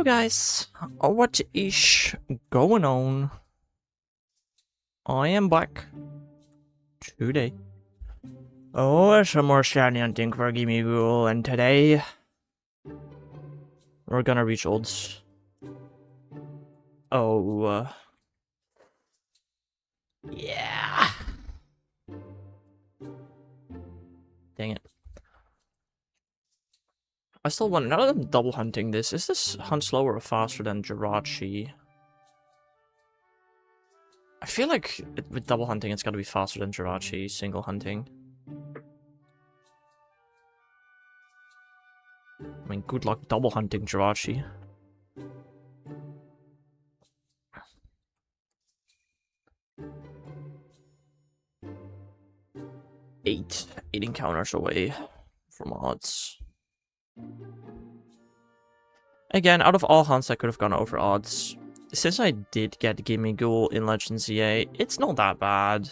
guys, what is going on? I am back today. Oh, some more Shiny Odds For Gimmighoul, and today we're gonna reach odds. Oh, yeah. Dang it. I still want, now that I'm double hunting this, is this hunt slower or faster than Jirachi? I feel like with double hunting it's gotta be faster than Jirachi, single hunting. I mean, good luck double hunting Jirachi. Eight encounters away from odds. Again, out of all hunts I could have gone over odds. Since I did get Gimmighoul in Legends EA, it's not that bad.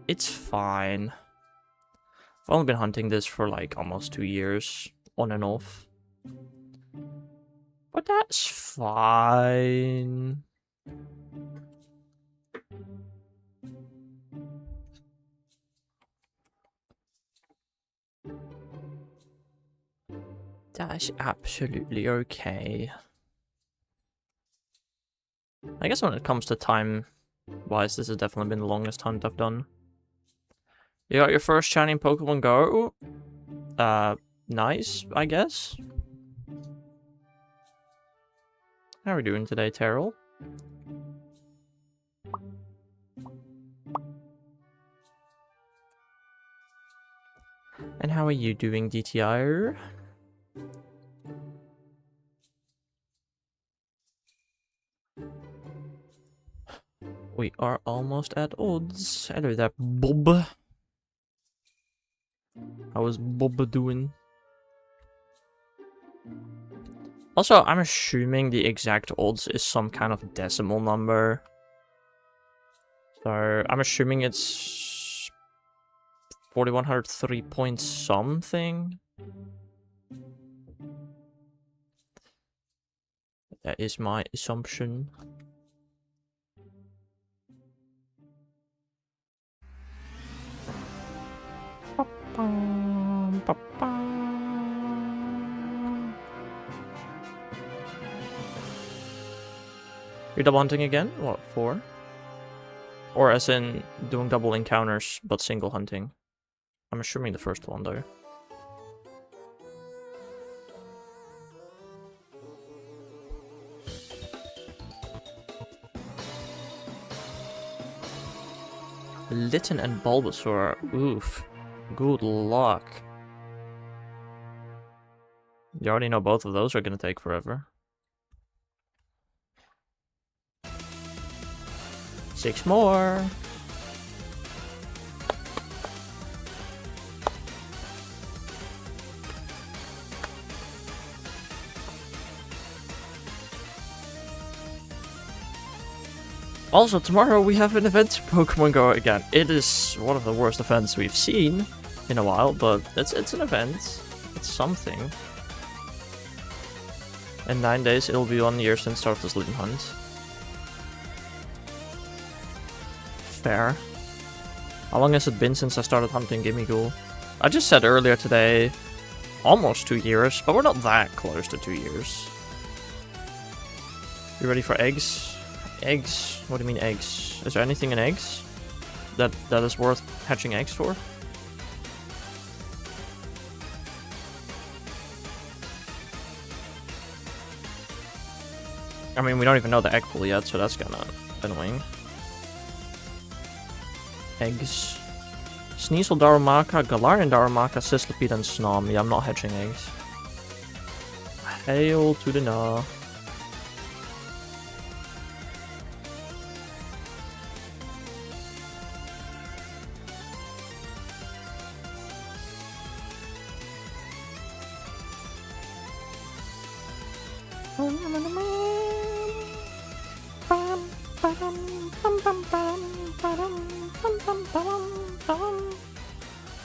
It's fine. I've only been hunting this for like almost 2 years, on and off. But that's fine. That's absolutely okay. I guess when it comes to time-wise, this has definitely been the longest hunt I've done. You got your first shiny in Pokemon Go? Nice, I guess. How are we doing today, Terrell? And how are you doing, DTR? We are almost at odds. Hello there, Bob. How is Bob doing? Also, I'm assuming the exact odds is some kind of decimal number. So, I'm assuming it's 4103 point something. That is my assumption. You're double hunting again? What, 4? Or as in doing double encounters, but single hunting. I'm assuming the first one, though. Litten and Bulbasaur. Oof. Good luck. You already know both of those are gonna take forever. 6 more. Also, tomorrow we have an event to Pokemon Go again. It is one of the worst events we've seen in a while, but it's an event. It's something. In 9 days, it'll be 1 year since start of the Sledin hunt. Fair. How long has it been since I started hunting Gimmighoul? I just said earlier today, almost 2 years, but we're not that close to 2 years. You ready for eggs? Eggs? What do you mean eggs? Is there anything in eggs that is worth hatching eggs for? I mean, we don't even know the egg pool yet, so that's kinda annoying. Eggs. Sneasel, Darumaka, Galarian, Darumaka, Sislipede, and Snom. Yeah, I'm not hatching eggs. Hail to the nah.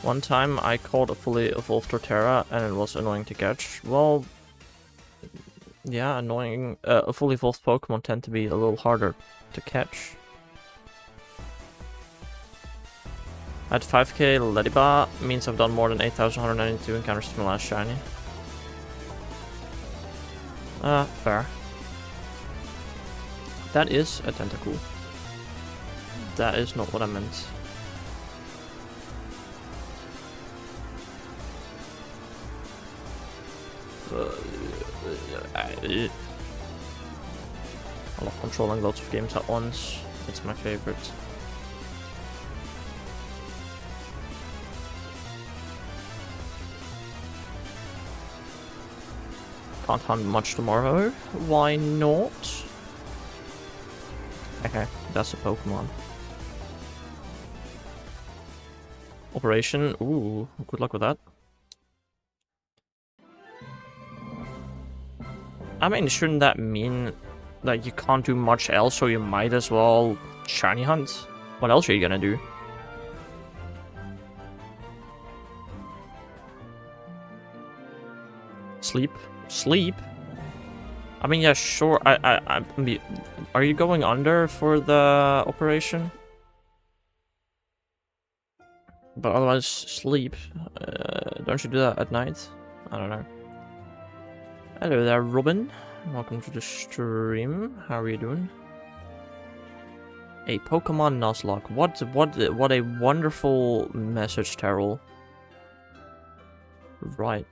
One time I caught a fully evolved Torterra and it was annoying to catch. Well, Yeah, annoying. Fully evolved Pokemon tend to be a little harder to catch. At 5k, Lediba means I've done more than 8,192 encounters to my last shiny. Fair. That is a Tentacool. That is not what I meant. I love controlling lots of games at once. It's my favorite. Can't hunt much tomorrow. Why not? Okay, that's a Pokemon. Operation. Ooh, good luck with that. I mean, shouldn't that mean that you can't do much else, so you might as well shiny hunt? What else are you gonna do? Sleep? Sleep? I mean, yeah, sure. Are you going under for the operation? But otherwise, sleep. Don't you do that at night? I don't know. Hello there, Robin. Welcome to the stream. How are you doing? A Pokemon Nuzlocke. What a wonderful message, Terrell. Right.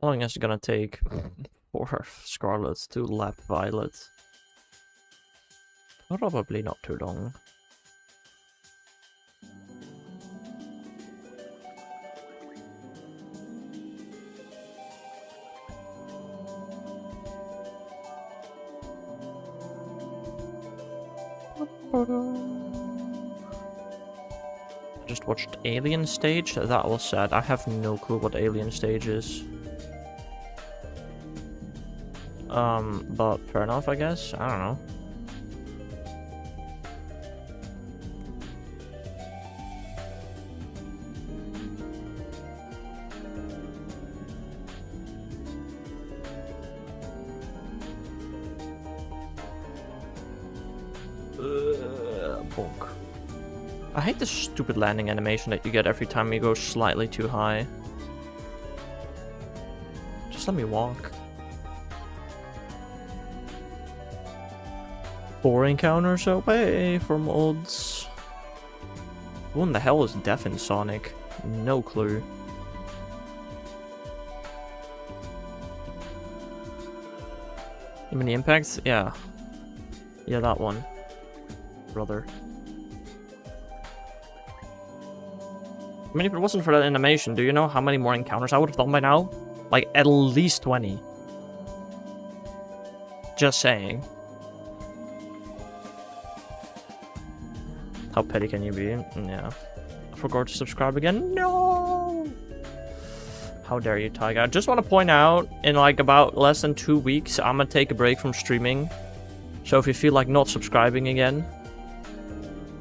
How long is it gonna take for Scarlet to lap Violet? Probably not too long. I just watched Alien Stage. That was sad. I have no clue what Alien Stage is. But fair enough, I guess. I don't know. Bonk. I hate the stupid landing animation that you get every time you go slightly too high. Just let me walk. 4 encounters away from odds. Who in the hell is Deaf in Sonic? No clue. You mean the impacts? Yeah. Yeah, that one. Brother. I mean, if it wasn't for that animation, do you know how many more encounters I would have done by now? Like, at least 20. Just saying. How petty can you be? Yeah. I forgot to subscribe again. No! How dare you, Tiger? I just want to point out, in like about less than 2 weeks, I'm gonna take a break from streaming. So if you feel like not subscribing again,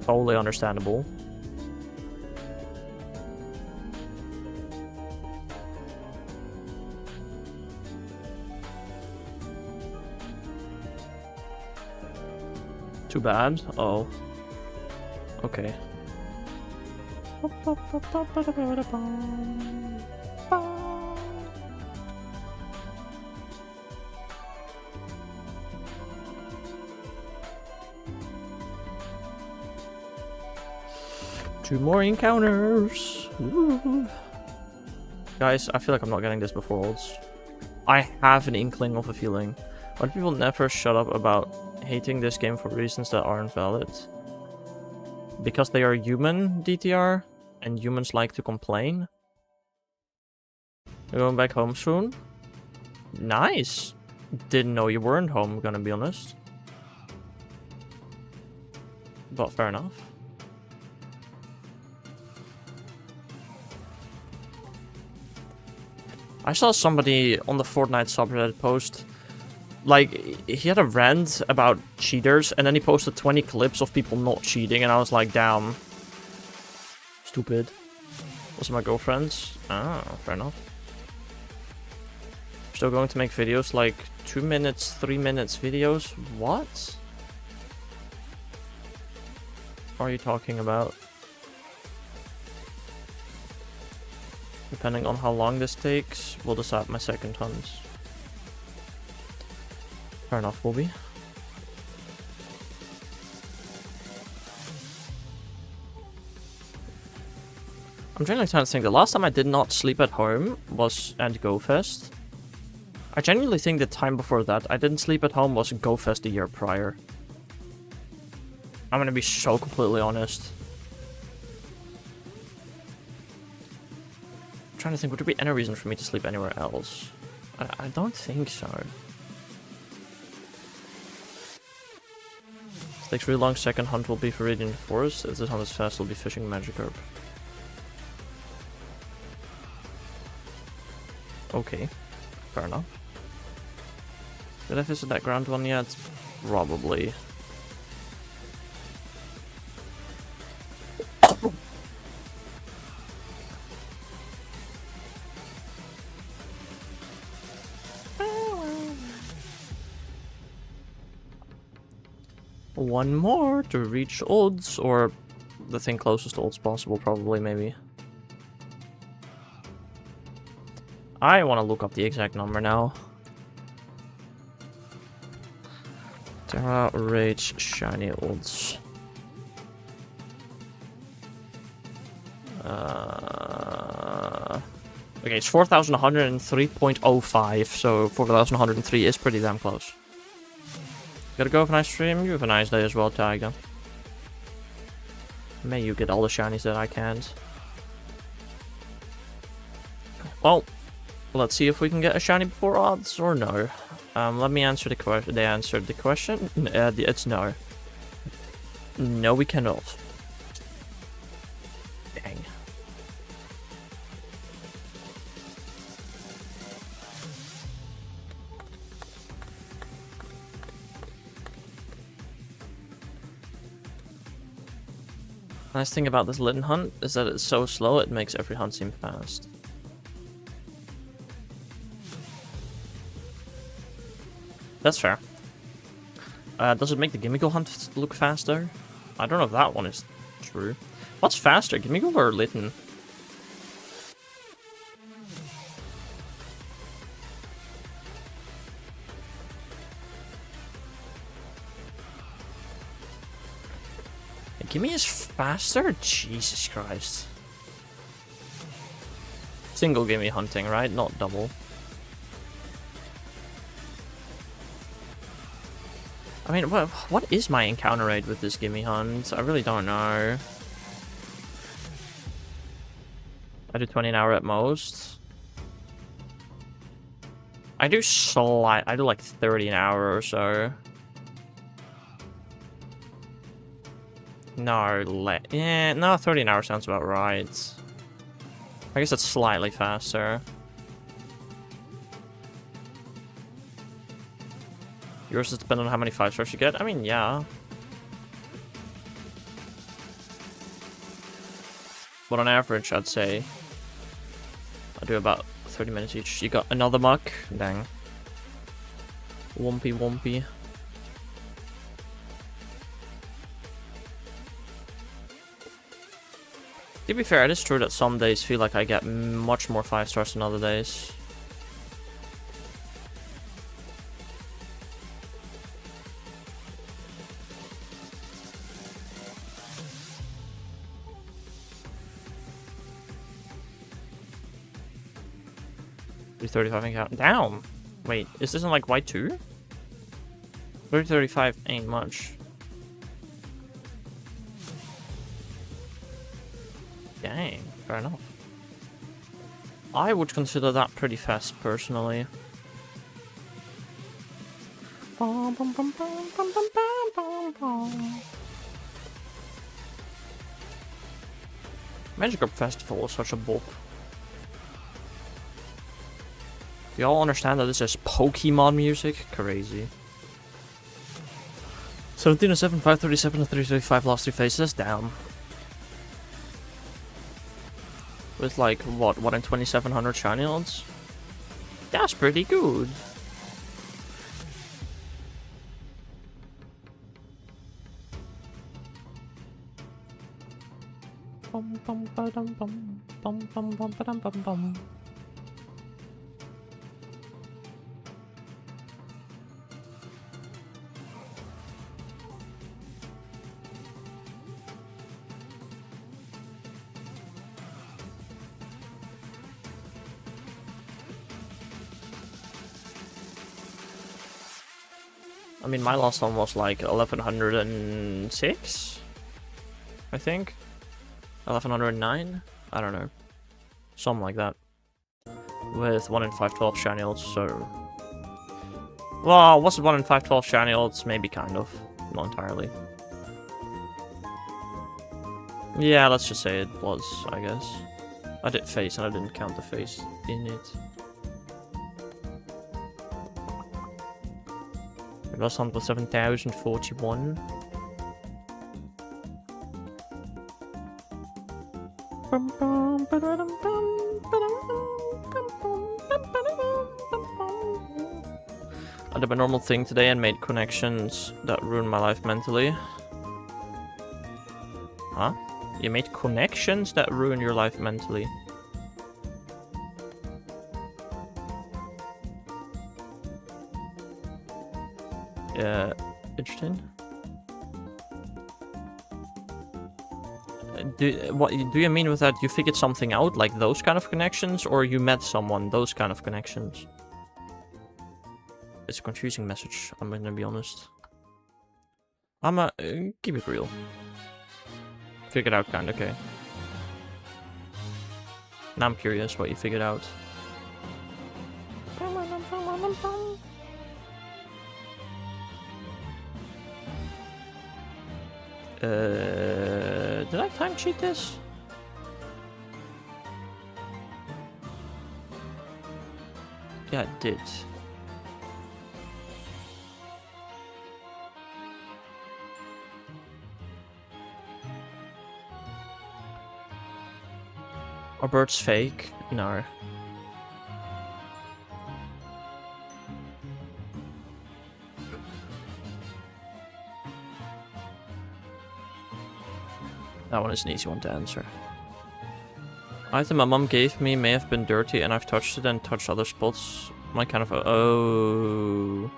totally understandable. Too bad? Oh. Okay. 2 more encounters. Woo. Guys, I feel like I'm not getting this before olds. I have an inkling of a feeling. Why do people never shut up about hating this game for reasons that aren't valid? Because they are human, DTR, and humans like to complain. You're going back home soon? Nice! Didn't know you weren't home, gonna be honest. But fair enough. I saw somebody on the Fortnite subreddit post, like, he had a rant about cheaters, and then he posted 20 clips of people not cheating, and I was like, damn. Stupid. Was it my girlfriend's? Ah, fair enough. Still going to make videos like 2 minutes, 3 minutes videos? What? What are you talking about? Depending on how long this takes, we'll decide my second hunt. Fair enough, Bobby. I'm genuinely trying to think. The last time I did not sleep at home was at GoFest. I genuinely think the time before that I didn't sleep at home was GoFest the year prior. I'm gonna be so completely honest. I'm trying to think, would there be any reason for me to sleep anywhere else? I don't think so. This takes really long. Second hunt will be for Radiant Forest. If this hunt is fast, we'll be fishing Magikarp. Okay, fair enough. Did I visit that ground one yet? Probably. One more to reach odds, or the thing closest to odds possible, probably, maybe. I want to look up the exact number now. Terra Rage Shiny Odds. Okay, it's 4,103.05, so 4,103 is pretty damn close. Gotta go, have a nice stream. You have a nice day as well, Tiger. May you get all the shinies that I can't. Well, let's see if we can get a shiny before odds or no. Let me answer the question. They answered the question. It's no. No, we cannot. Dang. Nice thing about this Litten hunt is that it's so slow, it makes every hunt seem fast. That's fair. Does it make the Gimmighoul hunt look faster? I don't know if that one is true. What's faster, Gimmighoul or Litten? Gimme is faster? Jesus Christ. Single gimme hunting, right? Not double. I mean, what is my encounter rate with this gimme hunt? I really don't know. I do 20 an hour at most. I do like 30 an hour or so. No, no, 30 an hour sounds about right. I guess it's slightly faster. Yours is dependent on how many 5-stars you get? I mean, yeah. But on average, I'd say I do about 30 minutes each. You got another muck? Dang. Wumpy wumpy. To be fair, it is true that some days feel like I get much more 5-stars than other days. $35 encounter. Down! Wait, is this in like white 2? 35 ain't much. Dang, fair enough. I would consider that pretty fast, personally. Magikarp Festival was such a bop. Do y'all understand that this is Pokemon music? Crazy. 17-7, 537, 335 lost 2 faces, down. With like, what, 1 in 2700 shiny odds? That's pretty good. Bum bum ba dum bum bum bum bum ba dum bum bum. I mean, my last one was like 1106, I think. 1109? I don't know. Something like that. With 1 in 512 shiny odds, so... Well, was it 1 in 512 shiny odds? Maybe kind of. Not entirely. Yeah, let's just say it was, I guess. I did face and I didn't count the face in it. Last hunt was 7041. I did my normal thing today and made connections that ruined my life mentally. Huh? You made connections that ruin your life mentally? Yeah, interesting. What do you mean with that? You figured something out, like those kind of connections, or you met someone, those kind of connections? It's a confusing message, I'm gonna be honest. Keep it real. Figured out kinda, okay. Now I'm curious what you figured out. Did I time cheat this? Yeah, it did. Are birds fake? No. That one is an easy one to answer. Item my mom gave me may have been dirty and I've touched it and touched other spots. My kind of oh.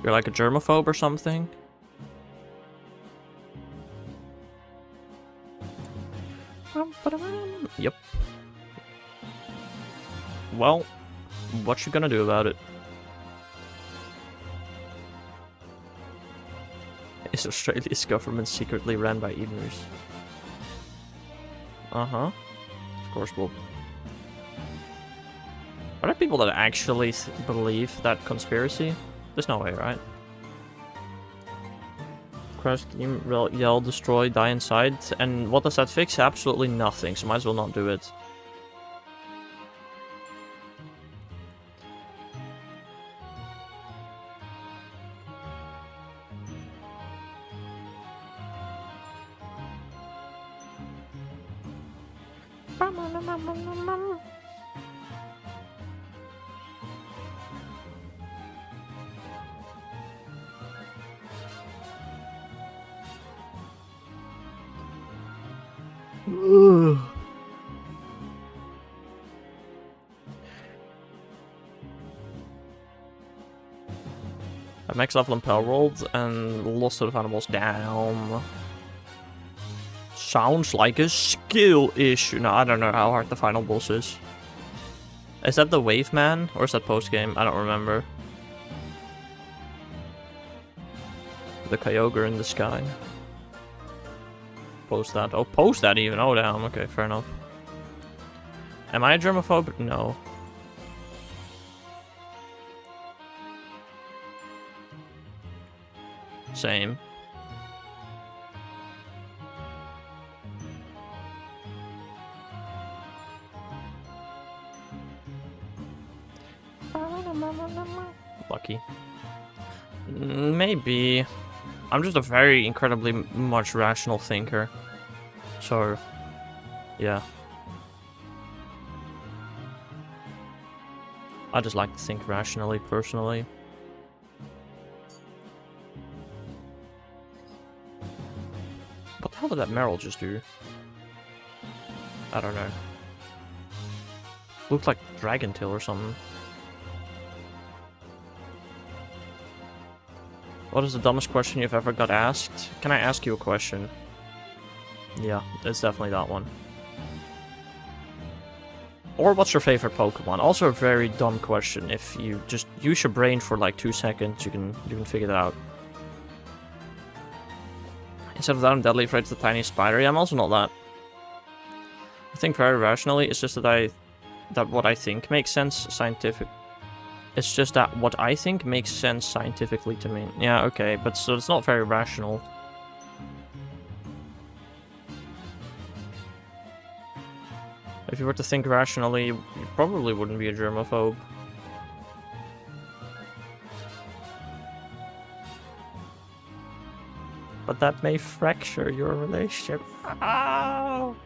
You're like a germaphobe or something? Yep. Well, what you gonna do about it? Is Australia's government secretly ran by emus? Uh-huh. Of course, well. Are there people that actually believe that conspiracy? There's no way, right? Crash game, yell, destroy, die inside. And what does that fix? Absolutely nothing, so might as well not do it. I max level in Power World and lost to the animals down. Sounds like a skill issue. No, I don't know how hard the final boss is. Is that the Wave Man or is that post game? I don't remember. The Kyogre in the sky. Post that. Oh, post that even. Oh, damn. Okay, fair enough. Am I a germaphobe? No. Same. Lucky. Maybe. I'm just a very incredibly much rational thinker. So, yeah. I just like to think rationally, personally. What the hell did that Meryl just do? I don't know. Looked like Dragon Tail or something. What is the dumbest question you've ever got asked? Can I ask you a question? Yeah, it's definitely that one. Or what's your favorite Pokemon? Also a very dumb question. If you just use your brain for like 2 seconds, you can figure that out. Instead of that, I'm deadly afraid of the tiny spider. Yeah, I'm also not that. I think very rationally. It's just that what I think makes sense scientific. It's just that what I think makes sense scientifically to me. Yeah, okay, but so it's not very rational. If you were to think rationally, you probably wouldn't be a germaphobe. But that may fracture your relationship. Ow!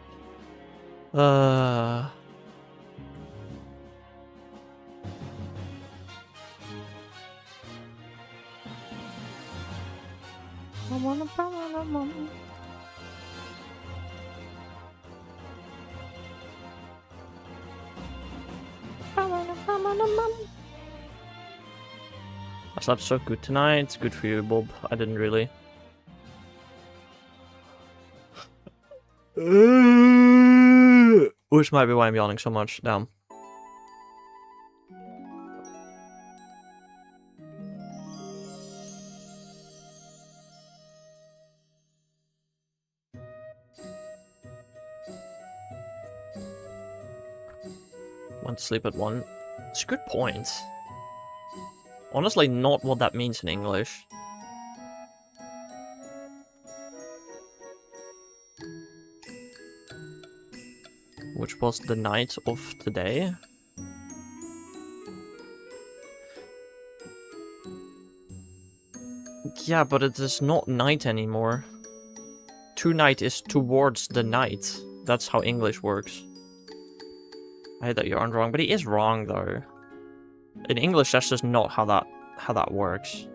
I slept so good tonight. It's good for you, Bob. I didn't really. Which might be why I'm yawning so much. Damn. Went to sleep at 1. It's a good point. Honestly, not what that means in English. Which was the night of today. Yeah, but it is not night anymore. Tonight is towards the night. That's how English works. I hate that you aren't wrong, but he is wrong though. In English, that's just not how that works.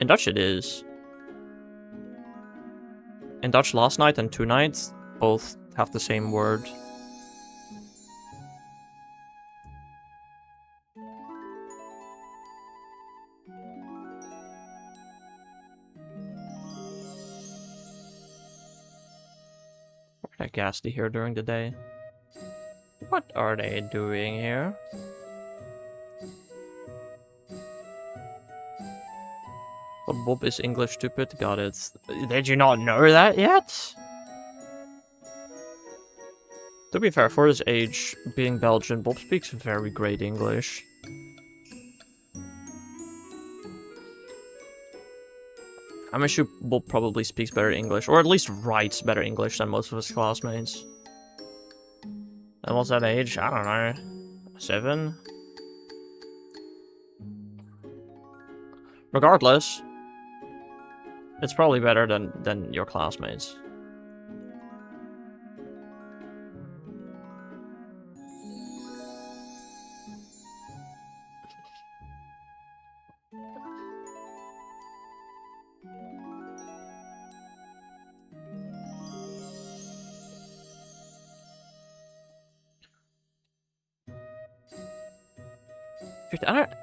In Dutch, it is. In Dutch, last night and tonight both have the same word. They're ghastly here during the day. What are they doing here? But Bob is English stupid. Got it. Did you not know that yet? To be fair, for his age, being Belgian, Bob speaks very great English. I'm sure Bob probably speaks better English, or at least writes better English than most of his classmates. And what's that age? I don't know. 7? Regardless, it's probably better than your classmates.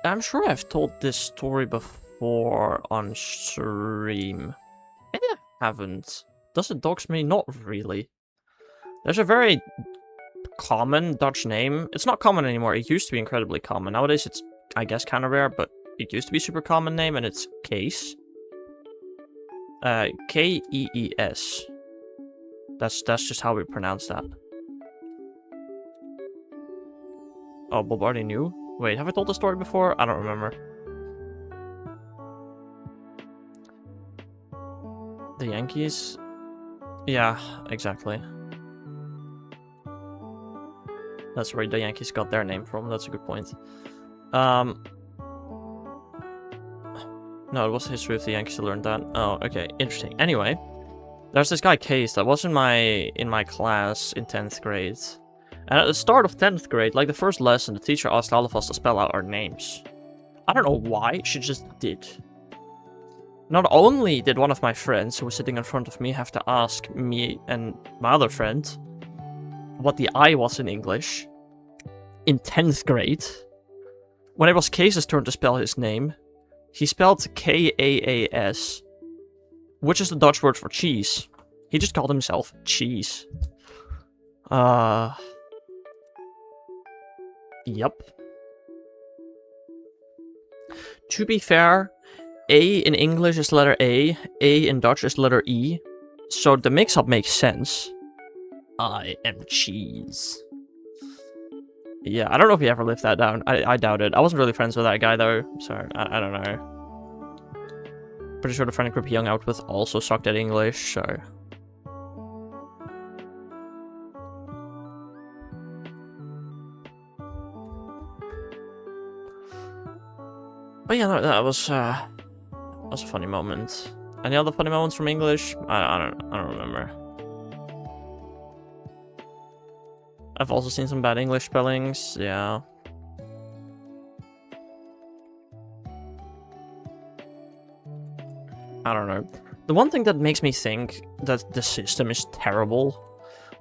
I'm sure I've told this story before on stream. Maybe I haven't. Does it dox me? Not really. There's a very common Dutch name. It's not common anymore. It used to be incredibly common. Nowadays it's, I guess, kind of rare, but it used to be a super common name, and it's Kees. K-E-E-S. That's just how we pronounce that. Oh, Bob already knew? Wait, have I told the story before? I don't remember. The Yankees? Yeah, exactly. That's where the Yankees got their name from. That's a good point. No, it was history of the Yankees. I learned that. Oh, okay, interesting. Anyway, there's this guy Case that was in my class in 10th grade. And at the start of 10th grade, like the first lesson, the teacher asked all of us to spell out our names. I don't know why, she just did. Not only did one of my friends who was sitting in front of me have to ask me and my other friend what the I was in English in 10th grade, when it was Case's turn to spell his name, he spelled Kaas, which is the Dutch word for cheese. He just called himself Cheese. Yep. To be fair, A in English is letter A in Dutch is letter E, so the mix-up makes sense. I am cheese. Yeah, I don't know if he ever lived that down. I doubt it. I wasn't really friends with that guy, though, so I don't know. Pretty sure the friend group he hung out with also sucked at English, so... But yeah, no, that was a funny moment. Any other funny moments from English? I don't remember. I've also seen some bad English spellings, yeah. I don't know. The one thing that makes me think that the system is terrible,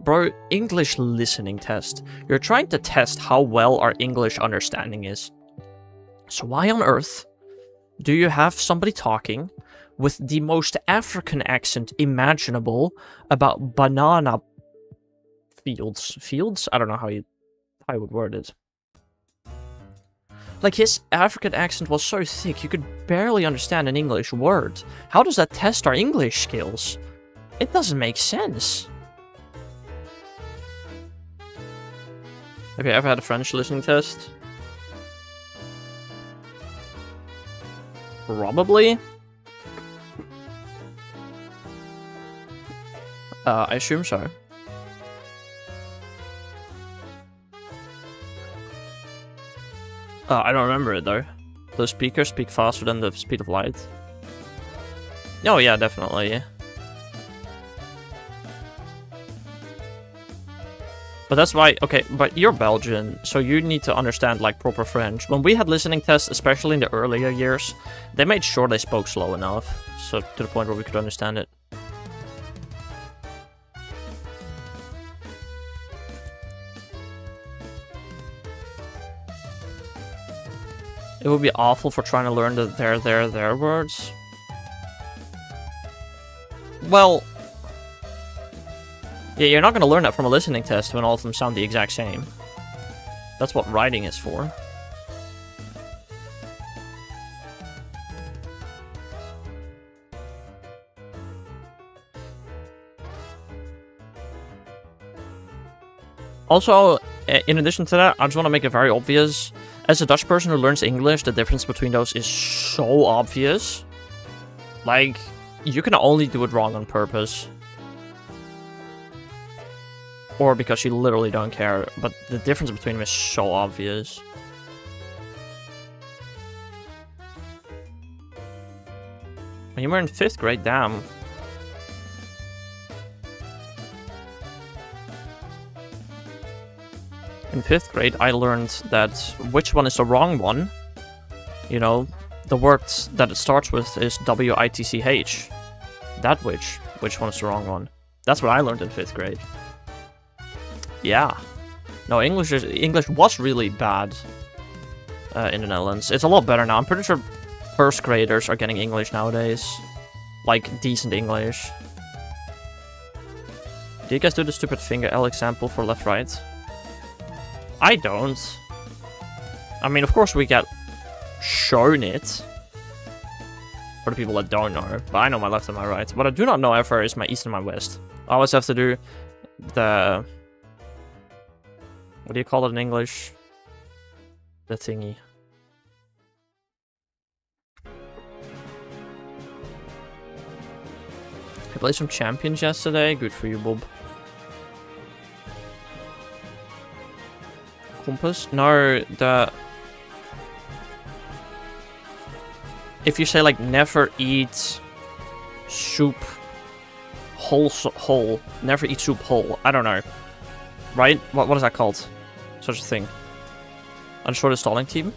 bro, English listening test. You're trying to test how well our English understanding is. So why on earth do you have somebody talking with the most African accent imaginable about banana fields? Fields? I don't know how I would word it. Like, his African accent was so thick, you could barely understand an English word. How does that test our English skills? It doesn't make sense. Have you ever had a French listening test? Probably. I assume so. I don't remember it though. Those speakers speak faster than the speed of light. Oh yeah, definitely. But that's why, okay, but you're Belgian, so you need to understand, like, proper French. When we had listening tests, especially in the earlier years, they made sure they spoke slow enough, so to the point where we could understand it. It would be awful for trying to learn the their words. Well... yeah, you're not going to learn that from a listening test when all of them sound the exact same. That's what writing is for. Also, in addition to that, I just want to make it very obvious. As a Dutch person who learns English, the difference between those is so obvious. Like, you can only do it wrong on purpose. Or because you literally don't care, but the difference between them is so obvious. When you were in 5th grade, damn. In 5th grade, I learned that which one is the wrong one. You know, the word that it starts with is W-I-T-C-H. That which one is the wrong one? That's what I learned in 5th grade. Yeah. No, English was really bad in the Netherlands. It's a lot better now. I'm pretty sure 1st graders are getting English nowadays. Like, decent English. Do you guys do the stupid finger L example for left-right? I don't. I mean, of course we get shown it. For the people that don't know. But I know my left and my right. What I do not know ever is my east and my west. I always have to do the... what do you call it in English? The thingy. I played some champions yesterday. Good for you, Bob. Compass? No, the... if you say like never eat soup whole, never eat soup whole. I don't know. Right? What is that called? Such a thing. I destroyed the stalling team?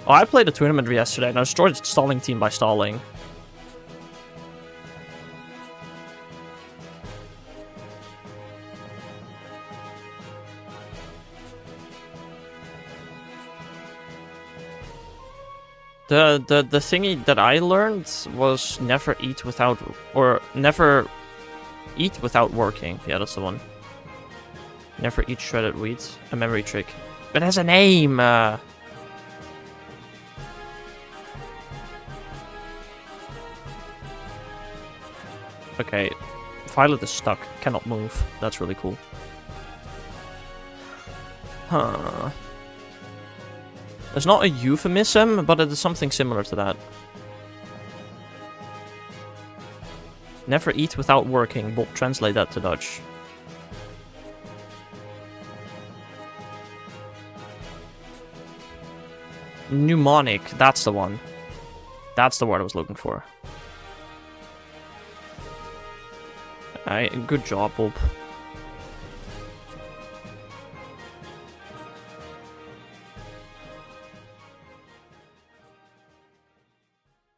Oh, I played a tournament yesterday and I destroyed the stalling team by stalling. The thingy that I learned was never eat without, or never eat without working. Yeah, that's the one. Never eat shredded wheat. A memory trick. It has a name! Okay. Violet is stuck. Cannot move. That's really cool. Huh. It's not a euphemism, but it is something similar to that. Never eat without working. Bob, translate that to Dutch. Mnemonic, that's the one. That's the word I was looking for. Alright, good job, Bob.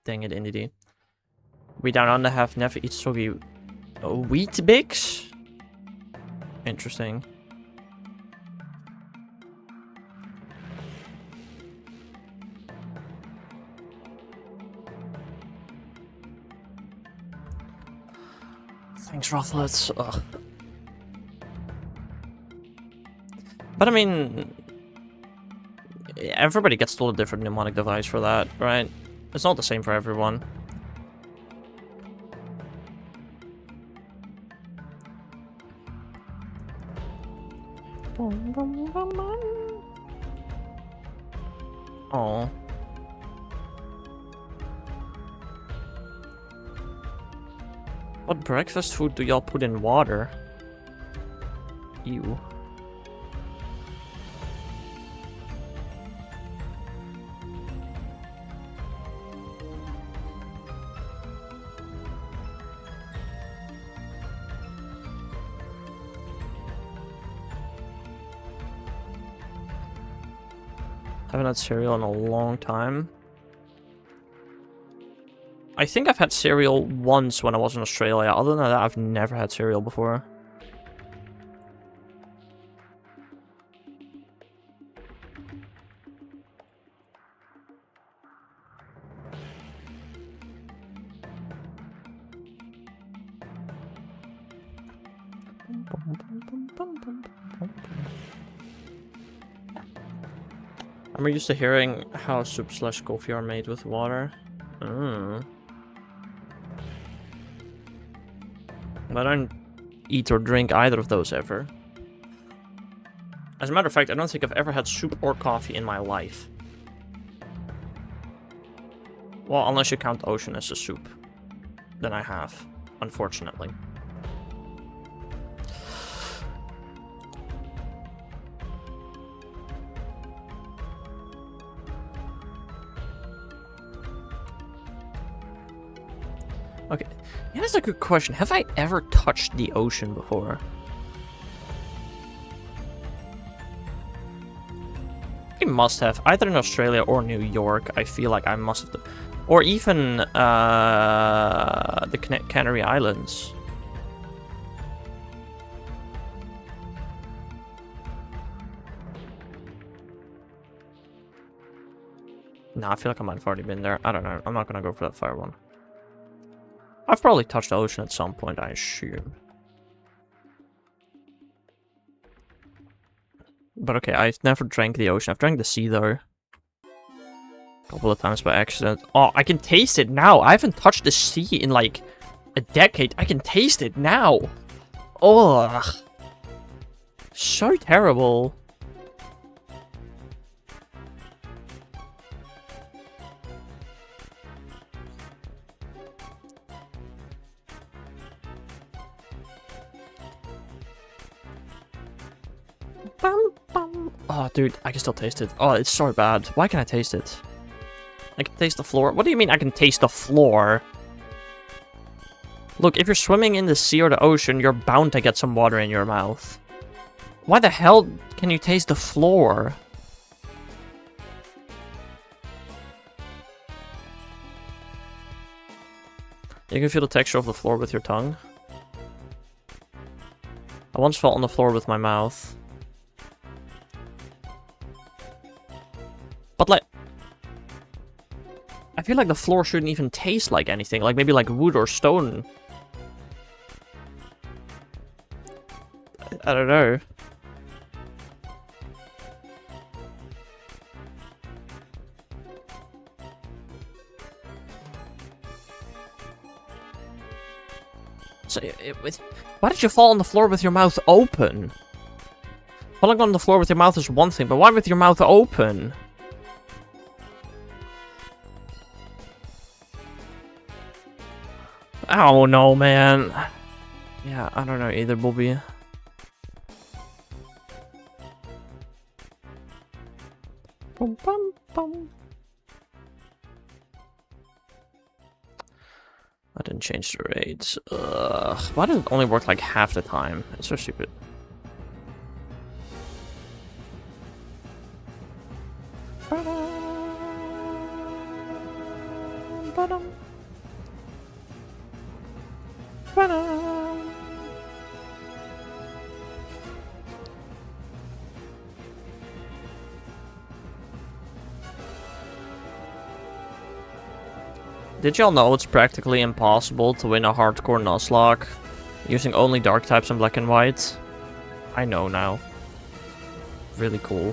Dang it, Indy. We down under have never eat soggy wheat bix? Interesting. Thanks, Rothlets. Ugh. But I mean, everybody gets a little different mnemonic device for that, right? It's not the same for everyone. Oh. What breakfast food do y'all put in water? Ew. Haven't had cereal in a long time. I think I've had cereal once when I was in Australia. Other than that, I've never had cereal before. I'm used to hearing how soup/coffee are made with water. I don't eat or drink either of those ever. As a matter of fact, I don't think I've ever had soup or coffee in my life. Well, unless you count ocean as a soup. Then I have, unfortunately. Okay, yeah, that's a good question. Have I ever touched the ocean before? I must have. Either in Australia or New York, I feel like I must have. Or even the Canary Islands. Nah, I feel like I might have already been there. I don't know. I'm not gonna go for that fire one. I've probably touched the ocean at some point, I assume. But okay, I've never drank the ocean. I've drank the sea, though. A couple of times by accident. Oh, I can taste it now. I haven't touched the sea in, like, a decade. I can taste it now. Ugh. So terrible. Oh, dude, I can still taste it. Oh, it's so bad. Why can I taste it? I can taste the floor. What do you mean I can taste the floor? Look, if you're swimming in the sea or the ocean, you're bound to get some water in your mouth. Why the hell can you taste the floor? You can feel the texture of the floor with your tongue. I once fell on the floor with my mouth. But like... I feel like the floor shouldn't even taste like anything. Like maybe like wood or stone. I don't know. So, why did you fall on the floor with your mouth open? Falling on the floor with your mouth is one thing, but why with your mouth open? Oh no, man. Yeah, I don't know either, Bobby. Bum, bum, bum. I didn't change the rates. Ugh. Why does it only work like half the time? It's so stupid. Did y'all know it's practically impossible to win a hardcore Nuzlocke using only dark types and black and white? I know now. Really cool.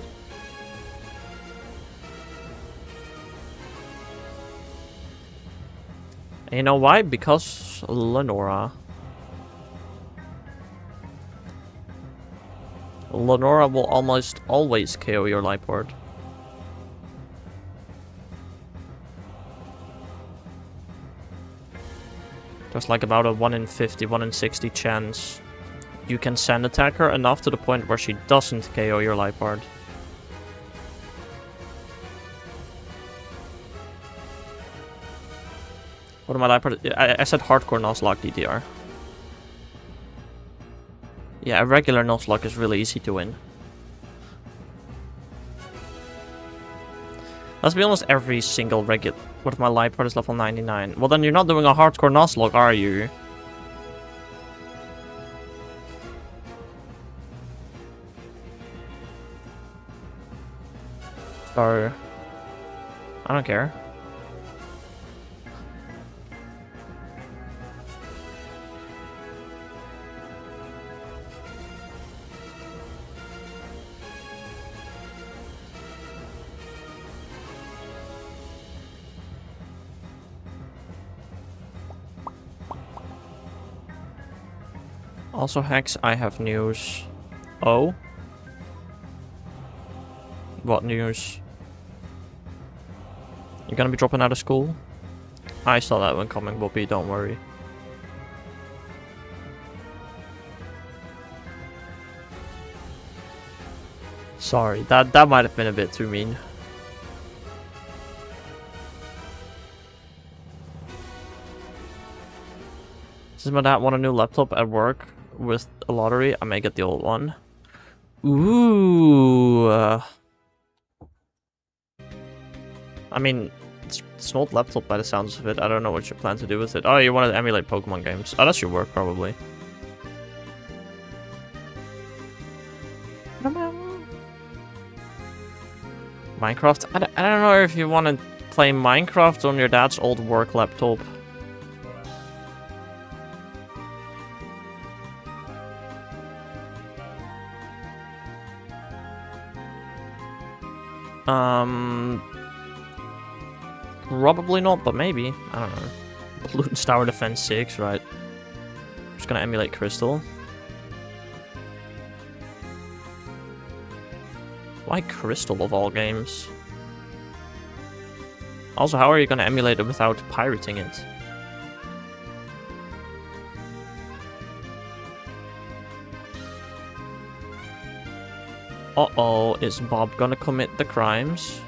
And you know why? Because Lenora. Lenora will almost always KO your Lipord. There's like about a 1 in 50, 1 in 60 chance you can sand attack her enough to the point where she doesn't KO your Lipord. What am I Lipord? I said hardcore Nuzlocke DTR. Yeah, a regular Nuzlocke is really easy to win. Let's be honest, every single regular... What if my Lipord is level 99? Well, then you're not doing a hardcore Nuzlocke, are you? So... I don't care. Also, Hex, I have news. Oh? What news? You're gonna be dropping out of school? I saw that one coming, Bobby, don't worry. Sorry, that might have been a bit too mean. Since my dad won a new laptop at work with a lottery, I may get the old one. Ooh. I mean, it's an old laptop by the sounds of it. I don't know what you plan to do with it. Oh, you want to emulate Pokemon games. Oh, that's your work, probably. Minecraft? I don't know if you want to play Minecraft on your dad's old work laptop. Probably not, but maybe. I don't know. Bloons Tower Defense 6, right. Just gonna emulate Crystal. Why Crystal of all games? Also, how are you gonna emulate it without pirating it? Uh-oh, is Bob gonna commit the crimes?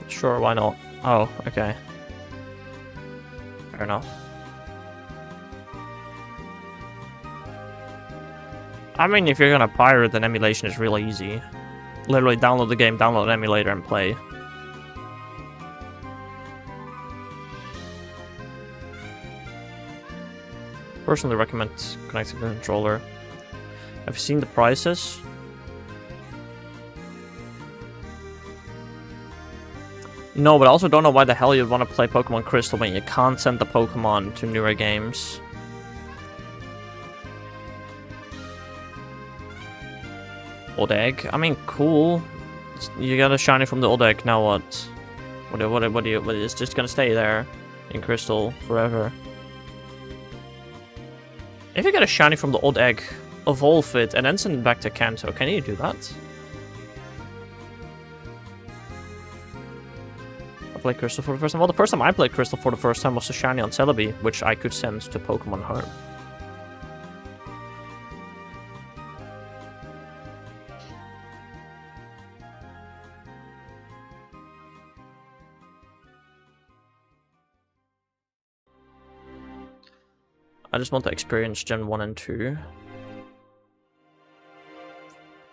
Sure, why not? Oh, okay. Fair enough. I mean, if you're gonna pirate, then emulation is really easy. Literally download the game, download an emulator, and play. Personally recommend connecting the controller. Have you seen the prices? No, but I also don't know why the hell you'd want to play Pokemon Crystal when you can't send the Pokemon to newer games. Old egg? I mean, cool. You got a shiny from the old egg, now what? What it's just gonna stay there in Crystal forever. If you get a shiny from the old egg, evolve it, and then send it back to Kanto, can you do that? I played Crystal for the first time. Well, the first time I played Crystal for the first time was a shiny on Celebi, which I could send to Pokemon Home. I just want to experience Gen 1 and 2.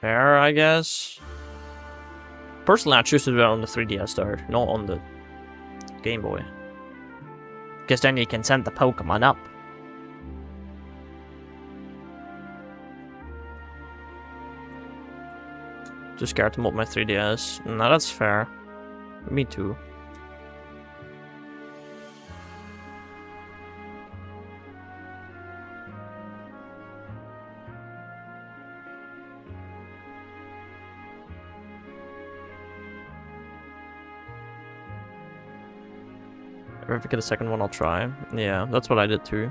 Fair, I guess. Personally, I choose to do it on the 3DS though, not on the Game Boy. Because then you can send the Pokemon up. Too scared to mod my 3DS. No, that's fair. Me too. If I get a second one, I'll try. Yeah, that's what I did too.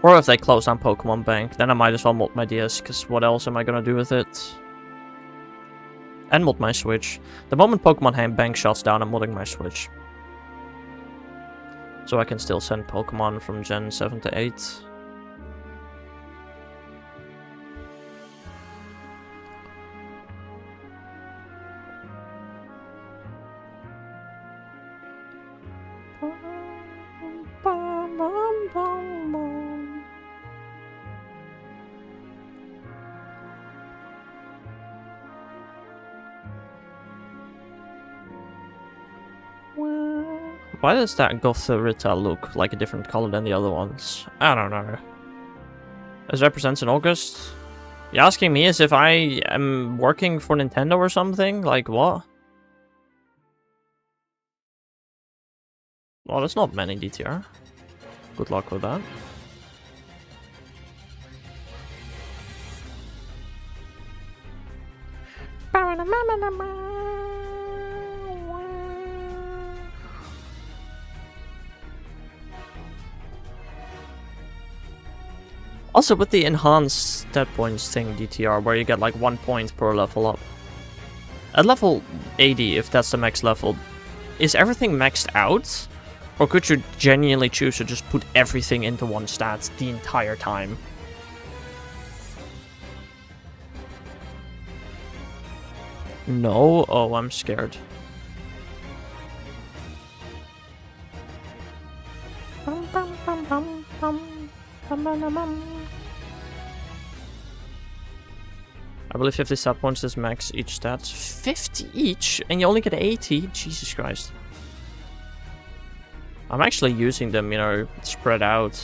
Or if they close down Pokemon Bank, then I might as well mod my DS, because what else am I gonna do with it? And mod my Switch. The moment Pokemon Bank shuts down, I'm modding my Switch. So I can still send Pokemon from Gen 7 to 8. Why does that Gotharita look like a different color than the other ones? I don't know. This represents in August? You asking me as if I am working for Nintendo or something? Like, what? Well, there's not many DTR. Good luck with that. Also, with the enhanced stat points thing, DTR, where you get like 1 point per level up. At level 80, if that's the max level, is everything maxed out? Or could you genuinely choose to just put everything into one stat the entire time? No? Oh, I'm scared. I believe 50 stat points is max each stat. 50 each? And you only get 80? Jesus Christ. I'm actually using them, you know, spread out.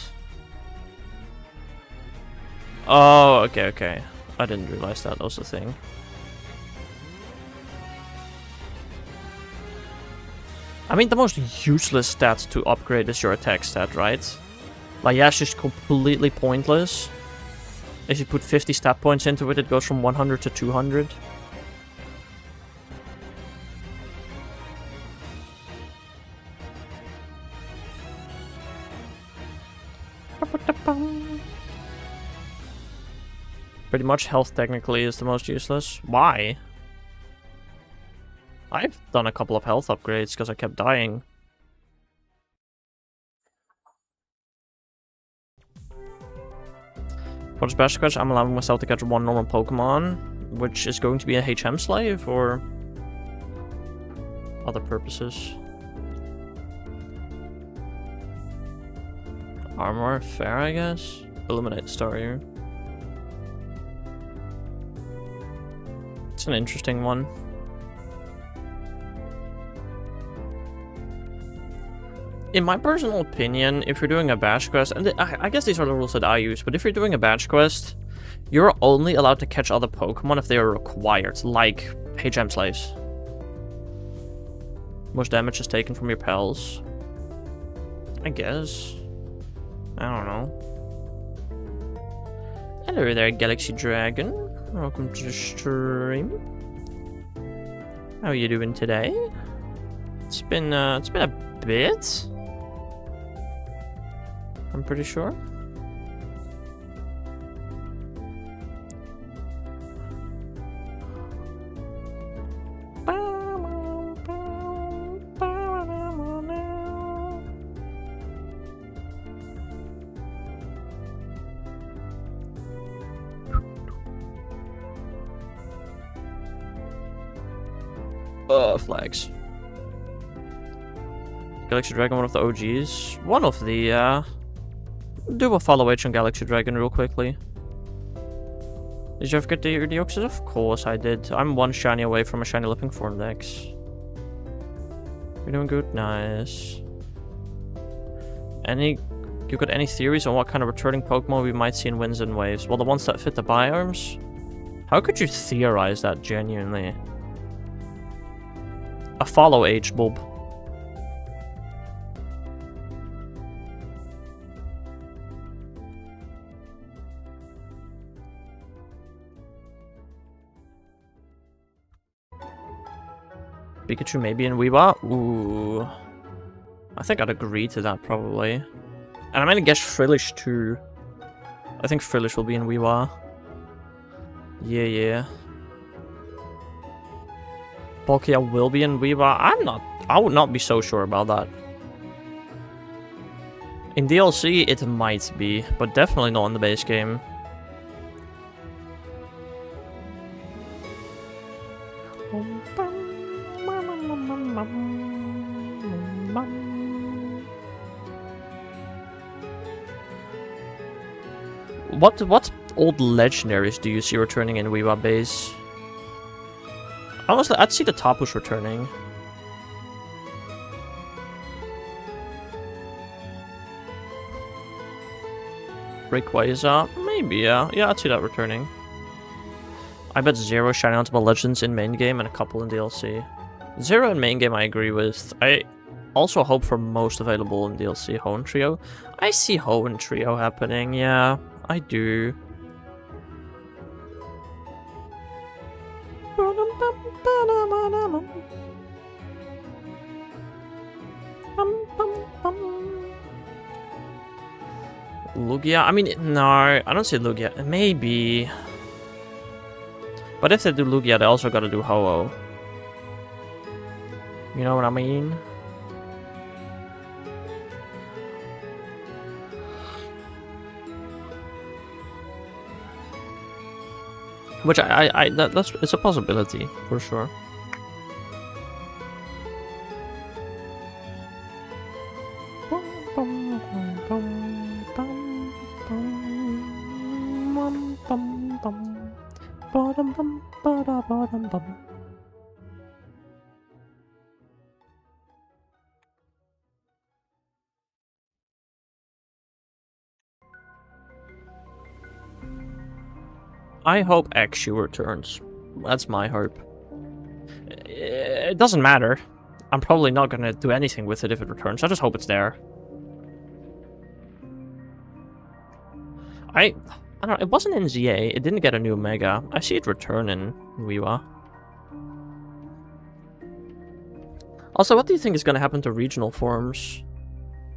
Oh, okay, okay. I didn't realize that was a thing. I mean, the most useless stat to upgrade is your attack stat, right? Like, yeah, it's just completely pointless. If you put 50 stat points into it, it goes from 100 to 200. Pretty much health technically is the most useless. Why? I've done a couple of health upgrades because I kept dying. For this best quest, I'm allowing myself to catch one normal Pokemon, which is going to be a HM slave or other purposes. Armor, fair, I guess. Illuminate star here. It's an interesting one. In my personal opinion, if you're doing a badge quest, and I guess these are the rules that I use, but if you're doing a badge quest, you're only allowed to catch other Pokemon if they are required, like HM slaves. Most damage is taken from your pals. I guess. I don't know. Hello there, Galaxy Dragon. Welcome to the stream. How are you doing today? It's been a bit. I'm pretty sure. Flags. Galaxy Dragon, one of the OGs. One of the, do a follow H on Galaxy Dragon real quickly. Did you ever get the Deoxys? Of course I did. I'm one shiny away from a shiny Lipping Form Dex. You're doing good? Nice. You got any theories on what kind of returning Pokemon we might see in Winds and Waves? Well, the ones that fit the biomes? How could you theorize that genuinely? A follow H bulb. Pikachu maybe in Weavile? Ooh. I think I'd agree to that probably. And I'm gonna guess Frillish too. I think Frillish will be in Weavile. Yeah. Palkia will be in Weavile. I would not be so sure about that. In DLC it might be, but definitely not in the base game. What old legendaries do you see returning in Weavile base? Honestly, I'd see the Tapu's returning. Rayquaza? Maybe, yeah. Yeah, I'd see that returning. I bet 0 Shiny Ultimate Legends in main game and a couple in DLC. 0 in main game I agree with. I also hope for most available in DLC. Ho and Trio. I see Ho and Trio happening, yeah. I do. Lugia? I mean, no, I don't see Lugia. Maybe. But if they do Lugia, they also gotta do Ho-Oh. You know what I mean? Which it's a possibility, for sure. I hope Axew returns. That's my hope. It doesn't matter. I'm probably not gonna do anything with it if it returns. I just hope it's there. I don't know, it wasn't in ZA. It didn't get a new Mega. I see it return in Weavile. Also, what do you think is gonna happen to regional forms?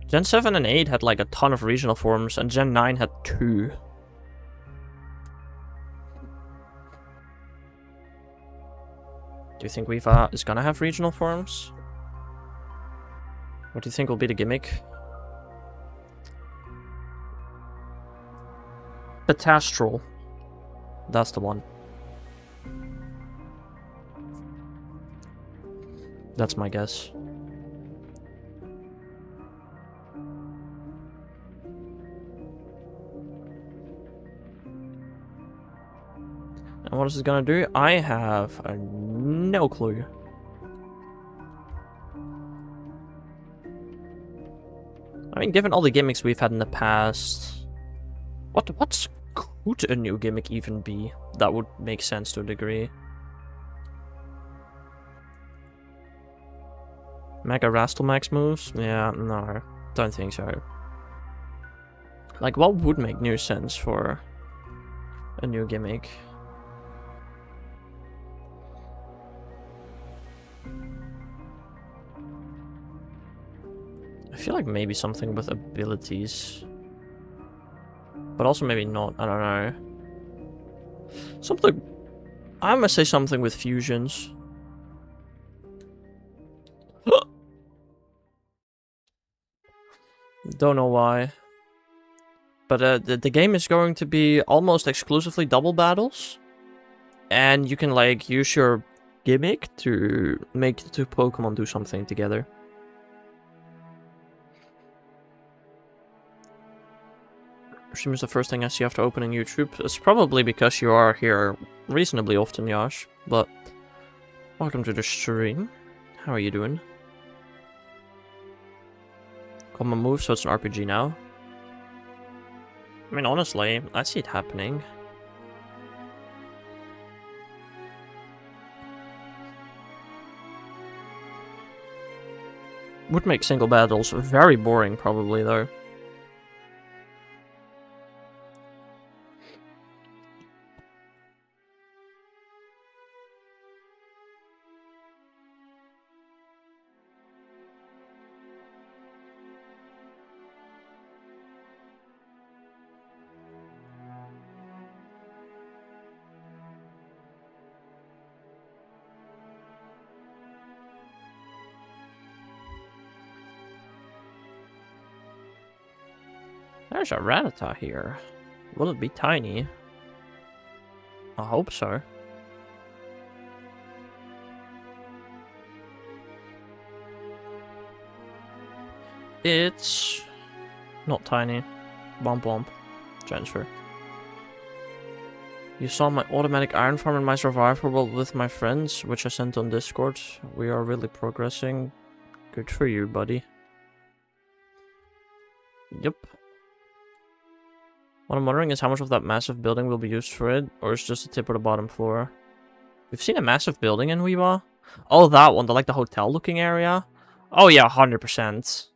Gen 7 and 8 had like a ton of regional forms, and Gen 9 had 2. Do you think Weeva is gonna have regional forms? What do you think will be the gimmick? Petastral. That's the one. That's my guess. And what is this gonna do? I have no clue. I mean, given all the gimmicks we've had in the past, what could a new gimmick even be that would make sense to a degree? Mega Rastalmax moves? Yeah, no, don't think so. Like, what would make new sense for a new gimmick? I feel like maybe something with abilities. But also maybe not, I don't know. Something... I'm gonna say something with fusions. Don't know why. But the game is going to be almost exclusively double battles. And you can, like, use your gimmick to make the two Pokemon do something together. Stream is the first thing I see after opening YouTube. It's probably because you are here reasonably often, Yash. But welcome to the stream. How are you doing? Common move, so it's an RPG now. I mean, honestly, I see it happening. Would make single battles very boring, probably, though. There's a Rattata here. Will it be tiny? I hope so. It's not tiny. Womp womp. Transfer. You saw my automatic iron farm in my survival world with my friends, which I sent on Discord. We are really progressing. Good for you, buddy. Yep. What I'm wondering is how much of that massive building will be used for it, or is just the tip of the bottom floor. We've seen a massive building in Weeva. Oh, that one, like the hotel-looking area. Oh yeah, 100%.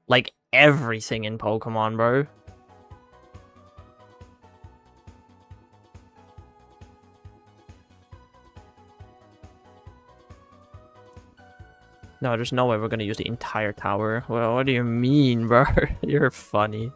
Like everything in Pokemon, bro. No, there's no way we're gonna use the entire tower. Well, what do you mean, bro? You're funny.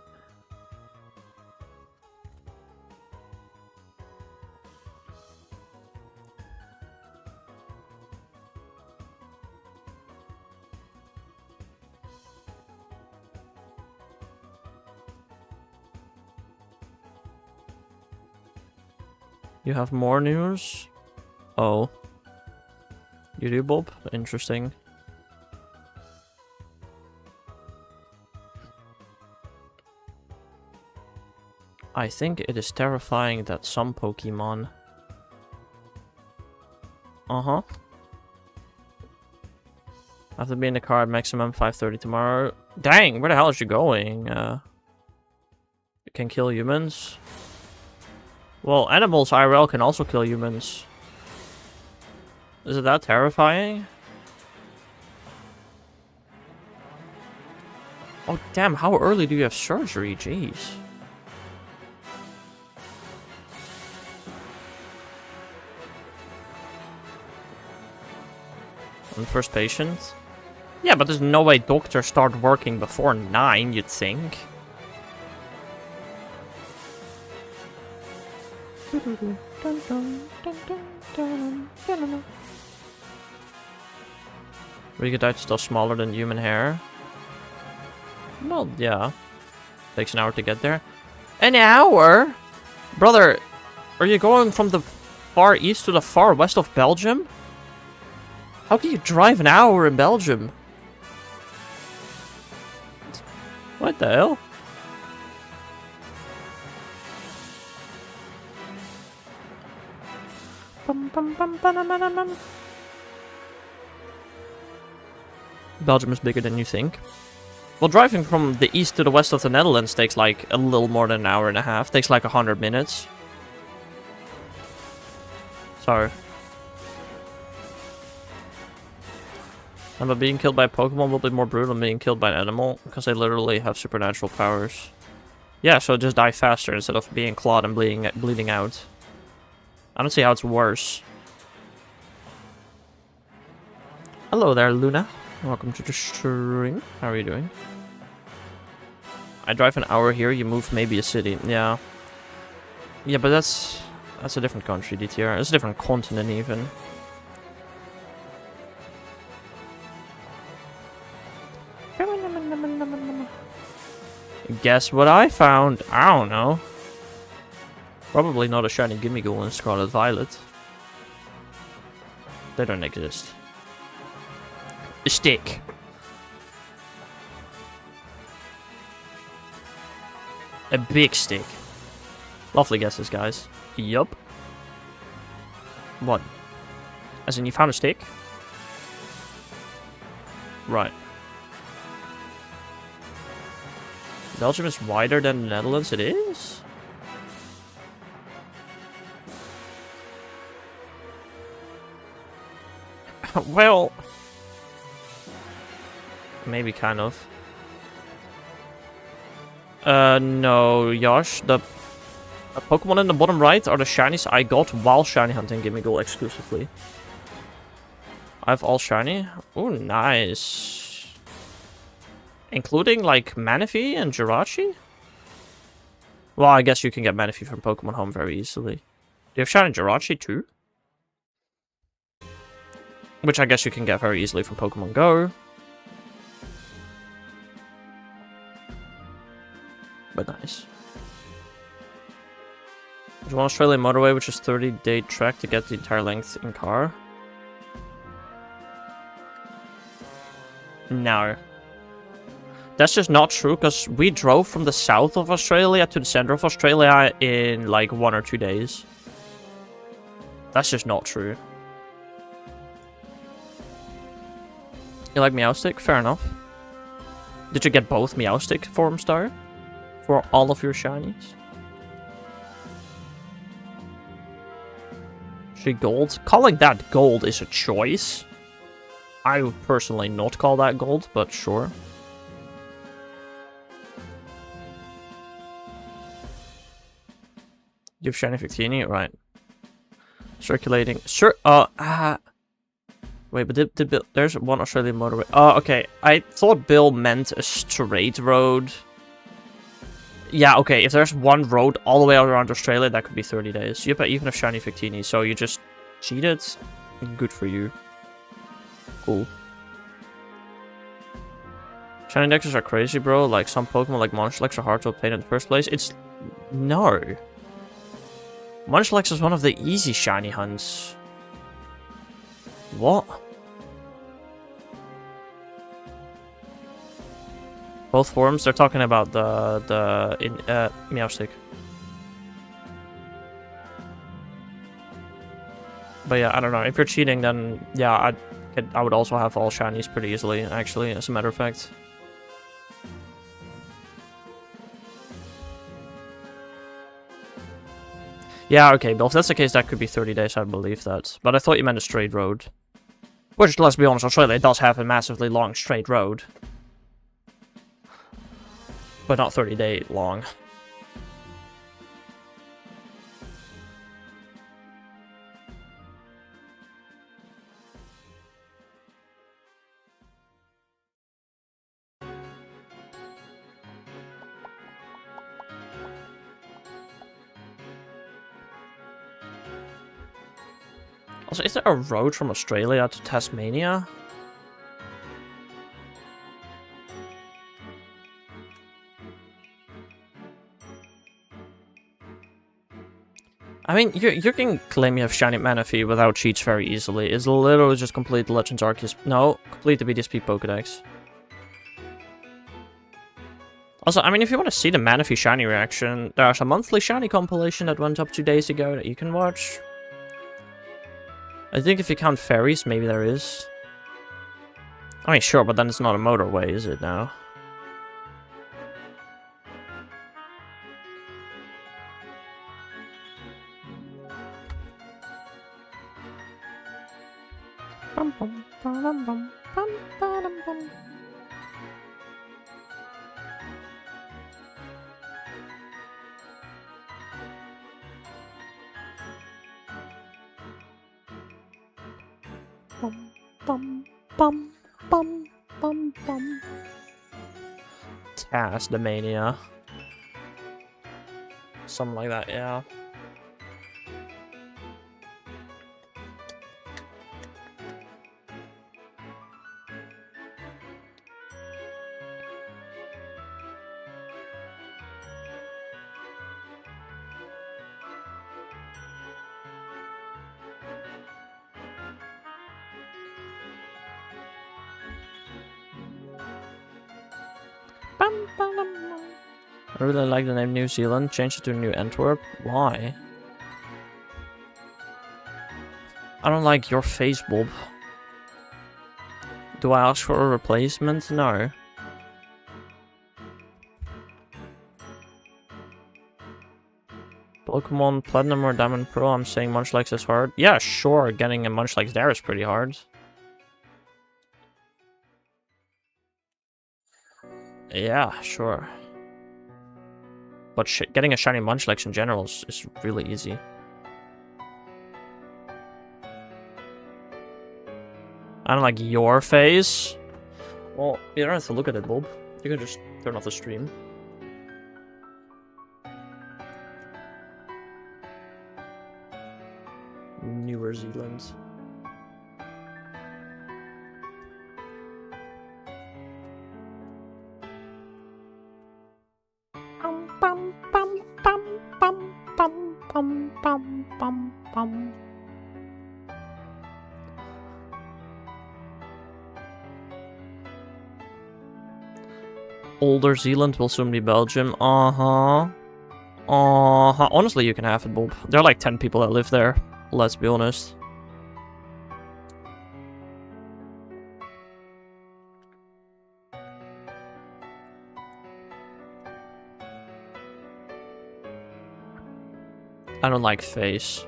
You have more news? Oh. You do, Bob? Interesting. I think it is terrifying that some Pokemon... Uh-huh. I have to be in the car at maximum 5:30 tomorrow. Dang, where the hell is you going? You can kill humans? Well, animals IRL can also kill humans. Is it that terrifying? Oh, damn, how early do you have surgery? Jeez. On the first patient? Yeah, but there's no way doctors start working before 9, you'd think. Rigadite is still smaller than human hair. Well, yeah. Takes an hour to get there. An hour? Brother, are you going from the far east to the far west of Belgium? How can you drive an hour in Belgium? What the hell? Belgium is bigger than you think. Well, driving from the east to the west of the Netherlands takes like a little more than an hour and a half. Takes like 100 minutes. So. But being killed by a Pokemon will be more brutal than being killed by an animal, because they literally have supernatural powers. Yeah, so just die faster instead of being clawed and bleeding out. I don't see how it's worse. Hello there, Luna. Welcome to the stream. How are you doing? I drive an hour here, you move maybe a city. Yeah. Yeah, but that's a different country, DTR. It's a different continent even. Guess what I found? I don't know. Probably not a shiny Gimmighoul and Scarlet Violet. They don't exist. A stick. A big stick. Lovely guesses, guys. Yup. What? As in, you found a stick? Right. Belgium is wider than the Netherlands, it is? Well... maybe kind of. No, Yosh. The Pokemon in the bottom right are the shinies I got while shiny hunting Gimmighoul exclusively. I have all shiny. Oh, nice. Including, like, Manaphy and Jirachi? Well, I guess you can get Manaphy from Pokemon Home very easily. Do you have shiny Jirachi too? Which I guess you can get very easily from Pokemon Go. But nice. There's one Australian motorway which is 30-day trek to get the entire length in car. No. That's just not true, because we drove from the south of Australia to the center of Australia in like 1 or 2 days. That's just not true. You like Meowstic? Fair enough. Did you get both Meowstic forms though? For all of your shinies? She gold? Calling that gold is a choice. I would personally not call that gold, but sure. You have shiny Victini? Right. Circulating. Wait, but did Bill... There's one Australian motorway. Oh, okay. I thought Bill meant a straight road. Yeah, okay. If there's one road all the way around Australia, that could be 30 days. You even have shiny Victini, so you just cheated. Good for you. Cool. Shiny Dexers are crazy, bro. Like, some Pokemon like Munchlax are hard to obtain in the first place. It's... No. Munchlax is one of the easy shiny hunts. What? Both forms? They're talking about the Meowstic. But yeah, I don't know. If you're cheating, then yeah, I would also have all shinies pretty easily, actually, as a matter of fact. Yeah, okay, but if that's the case, that could be 30 days, I believe that. But I thought you meant a straight road. Which, let's be honest, Australia does have a massively long straight road. But not 30-day long. Also, is there a road from Australia to Tasmania? I mean, you can claim you have Shiny Manaphy without cheats very easily. It's literally just complete the Legends Arceus. No, complete the BDSP Pokedex. Also, I mean, if you want to see the Manaphy Shiny reaction, there's a monthly Shiny compilation that went up 2 days ago that you can watch. I think if you count fairies, maybe there is. I mean, sure, but then it's not a motorway, is it now? Bum, bum, ba-dum, bum, bum, ba-dum, bum. Bum, bum, bum, bum, bum, bum. Taz the Mania. Something like that, yeah. I really like the name New Zealand. Change it to New Antwerp. Why? I don't like your face, Bob. Do I ask for a replacement? No. Pokemon Platinum or Diamond Pro, I'm saying Munchlax is hard. Yeah, sure, getting a Munchlax there is pretty hard. Yeah, sure. But getting a shiny Munchlax in general is really easy. I don't like your face. Well, you don't have to look at it, Bob. You can just turn off the stream. New Zealand. Older Zealand will soon be Belgium. Honestly, you can have it, Bob. There are like 10 people that live there. Let's be honest. I don't like face.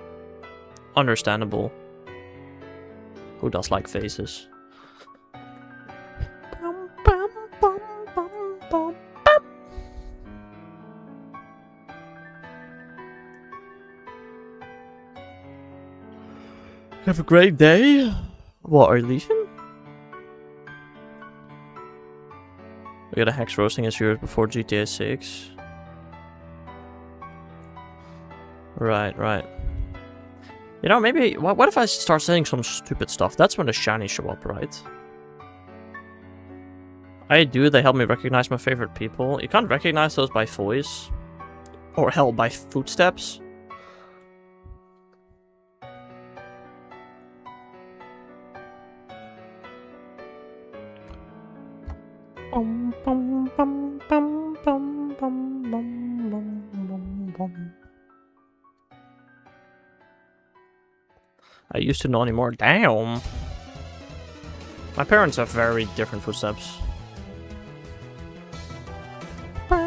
Understandable. Who does like faces? Have a great day. What, are you leaving? We got a Hex roasting his viewers before GTA 6. Right. You know, maybe... What if I start saying some stupid stuff? That's when the shinies show up, right? I do, they help me recognize my favorite people. You can't recognize those by voice. Or hell, by footsteps. I used to know anymore. Damn. My parents have very different footsteps. There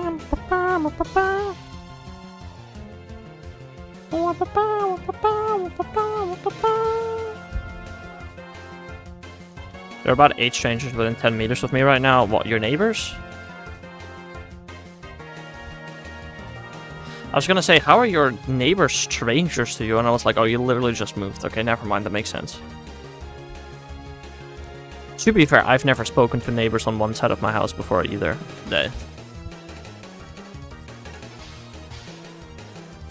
are about 8 strangers within 10 meters of me right now. What, your neighbors? I was gonna say, how are your neighbors strangers to you? And I was like, oh, you literally just moved. Okay, never mind, that makes sense. To be fair, I've never spoken to neighbors on one side of my house before either.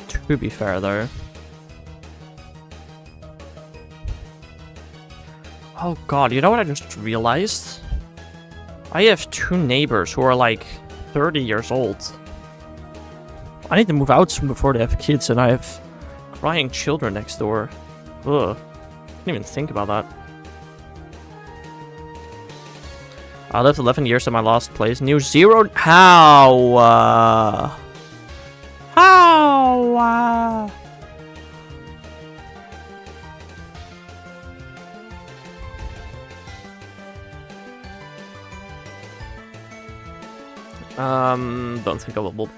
To be fair, though. Oh god, you know what I just realized? I have 2 neighbors who are like 30 years old. I need to move out soon before they have kids, and I have Crying children next door. Ugh. Didn't even think about that. I lived 11 years at my last place. New 0. How? How? Don't think I will.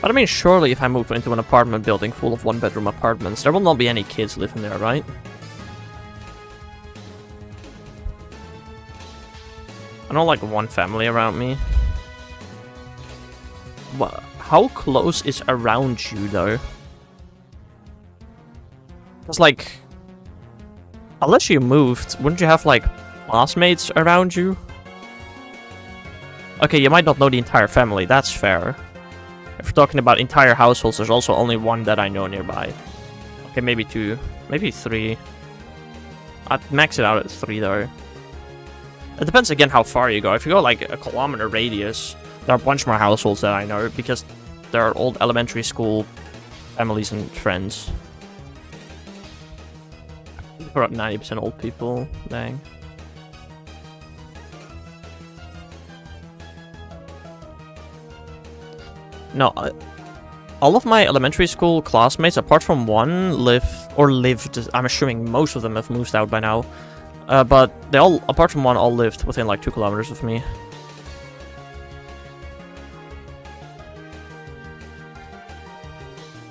But I mean, surely if I move into an apartment building full of one-bedroom apartments, there will not be any kids living there, right? I don't like one family around me. What? How close is around you, though? Because, like, unless you moved, wouldn't you have, like, classmates around you? Okay, you might not know the entire family, that's fair. If we're talking about entire households, there's also only one that I know nearby. Okay, maybe 2, maybe 3. I'd max it out at 3, though. It depends again how far you go. If you go like a kilometer radius, there are a bunch more households that I know because there are old elementary school families and friends. About 90% old people. Dang. No, all of my elementary school classmates, apart from one, lived. I'm assuming most of them have moved out by now. But they all, apart from one, all lived within like 2 kilometers of me.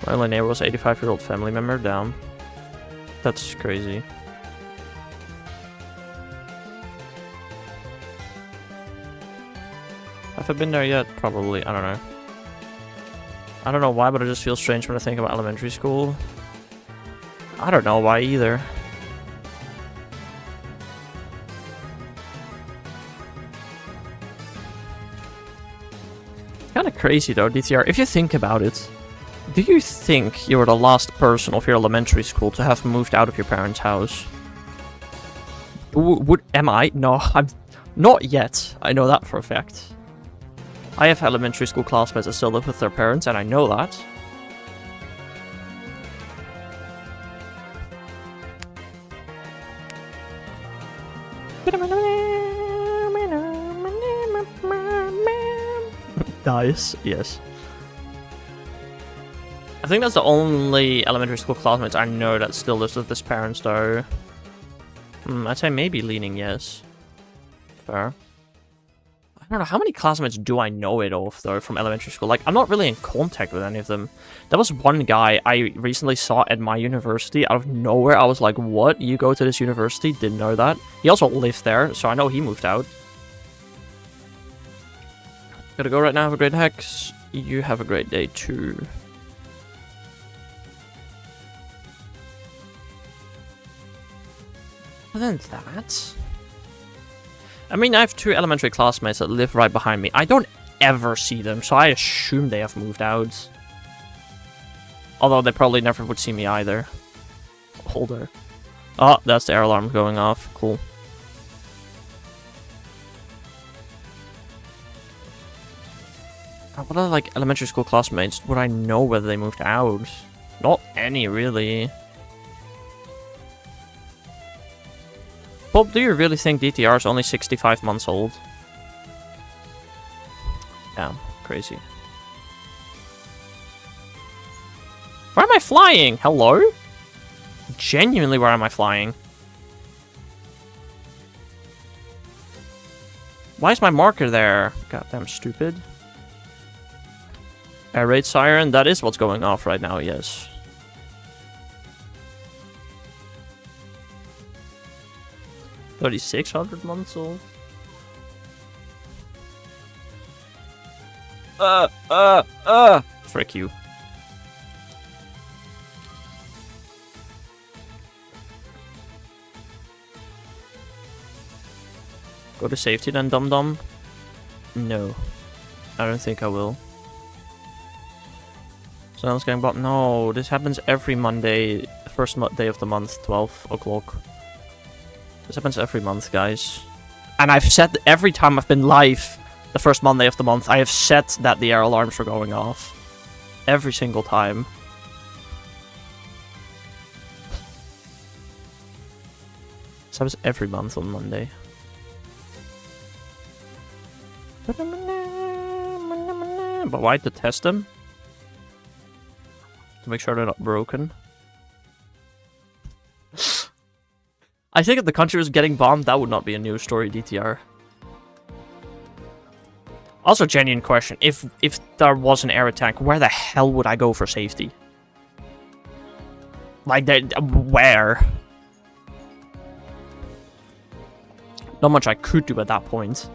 My only neighbor was an 85-year-old family member. Damn. That's crazy. Have I been there yet? Probably. I don't know. I don't know why, but it just feels strange when I think about elementary school. I don't know why either. Kind of crazy though, DTR. If you think about it, do you think you were the last person of your elementary school to have moved out of your parents' house? Am I? No, I'm not yet. I know that for a fact. I have elementary school classmates that still live with their parents, and I know that. Nice, yes. I think that's the only elementary school classmates I know that still lives with his parents, though. I'd say maybe leaning yes. Fair. I don't know, how many classmates do I know it of, though, from elementary school? Like, I'm not really in contact with any of them. There was one guy I recently saw at my university out of nowhere. I was like, what? You go to this university? Didn't know that. He also lived there, so I know he moved out. Gotta go right now. Have a great Hex. You have a great day, too. Other than that... I mean, I have 2 elementary classmates that live right behind me. I don't ever see them, so I assume they have moved out. Although they probably never would see me either. Older. Oh, that's the air alarm going off. Cool. What are, like, elementary school classmates? Would I know whether they moved out? Not any, really. Bob, do you really think DTR is only 65 months old? Damn, crazy. Where am I flying? Hello? Genuinely, where am I flying? Why is my marker there? Goddamn stupid. Air raid siren, that is what's going off right now, yes. $3,600 months old. Frick you. Go to safety then, dum-dum? No. I don't think I will. Someone's getting bought. No, this happens every Monday, first day of the month, 12 o'clock. This happens every month, guys. And I've said every time I've been live the first Monday of the month, I have set that the air alarms are going off. Every single time. So it was every month on Monday. But why? To test them? To make sure they're not broken. I think if the country was getting bombed, that would not be a news story, DTR. Also, genuine question. If there was an air attack, where the hell would I go for safety? Like, where? Not much I could do at that point.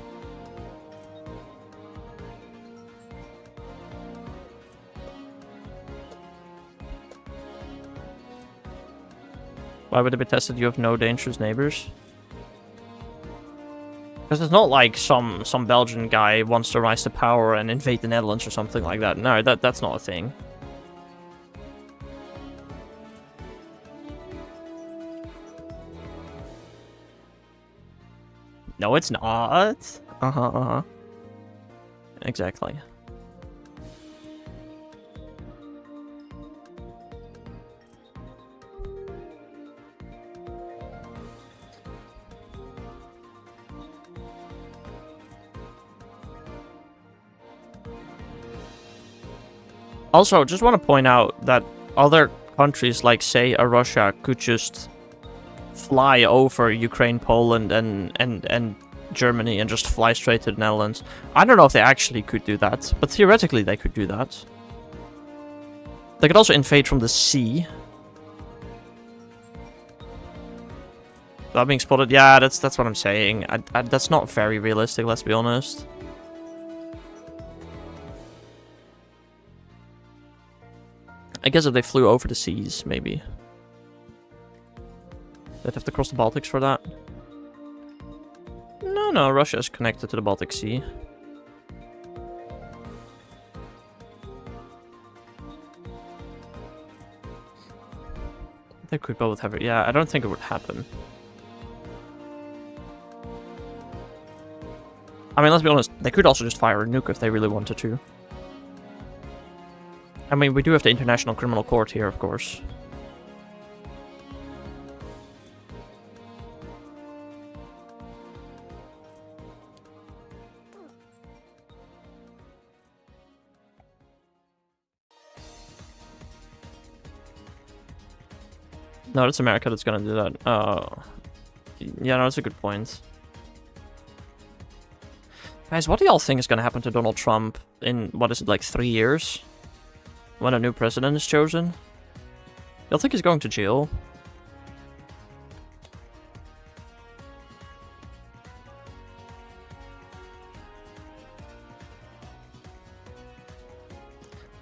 Why would it be tested? You have no dangerous neighbors? Because it's not like some Belgian guy wants to rise to power and invade the Netherlands or something like that. No, that's not a thing. No, it's not. Exactly. Also, just want to point out that other countries, like, say, Russia, could just fly over Ukraine, Poland, and Germany and just fly straight to the Netherlands. I don't know if they actually could do that, but theoretically they could do that. They could also invade from the sea. That being spotted, yeah, that's what I'm saying. That's not very realistic, let's be honest. I guess if they flew over the seas, maybe. They'd have to cross the Baltics for that. No, Russia is connected to the Baltic Sea. They could both have it. Yeah, I don't think it would happen. I mean, let's be honest, they could also just fire a nuke if they really wanted to. I mean, we do have the International Criminal Court here, of course. No, it's America that's gonna do that. Yeah, no, that's a good point. Guys, what do y'all think is gonna happen to Donald Trump in, what is it, like 3 years? When a new president is chosen? Y'all think he's going to jail?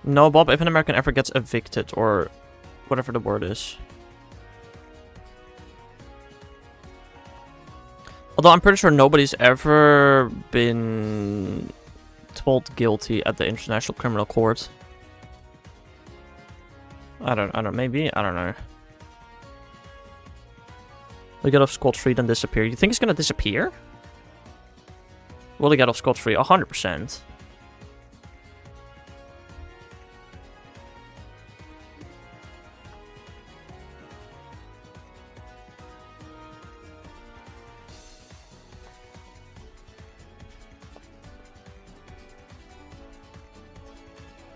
No, Bob, if an American ever gets evicted, or whatever the word is. Although I'm pretty sure nobody's ever been told guilty at the International Criminal Court. I don't, maybe? I don't know. They get off scot-free, then disappear. You think he's gonna disappear? Will he get off scot-free? 100%.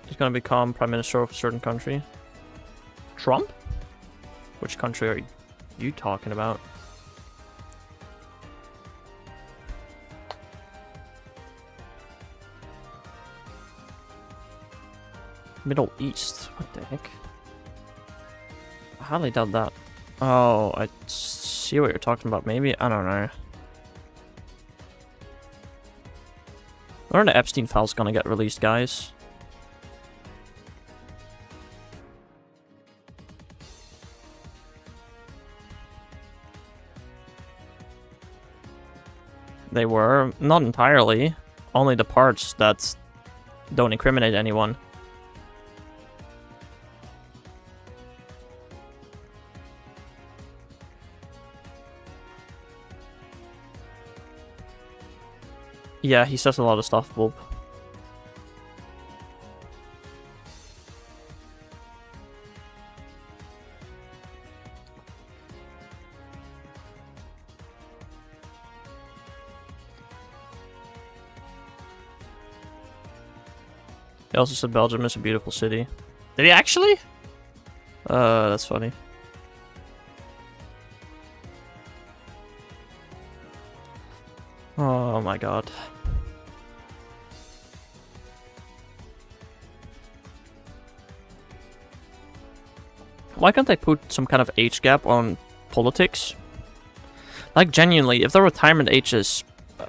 He's gonna become Prime Minister of a certain country. Trump? Which country are you talking about? Middle East? What the heck? I highly doubt that. Oh, I see what you're talking about. Maybe? I don't know. When are the Epstein files gonna get released, guys? They were. Not entirely. Only the parts that don't incriminate anyone. Yeah, he says a lot of stuff, Bob. He also said Belgium is a beautiful city. Did he actually? That's funny. Oh my god. Why can't they put some kind of age gap on politics? Like, genuinely, if the retirement age is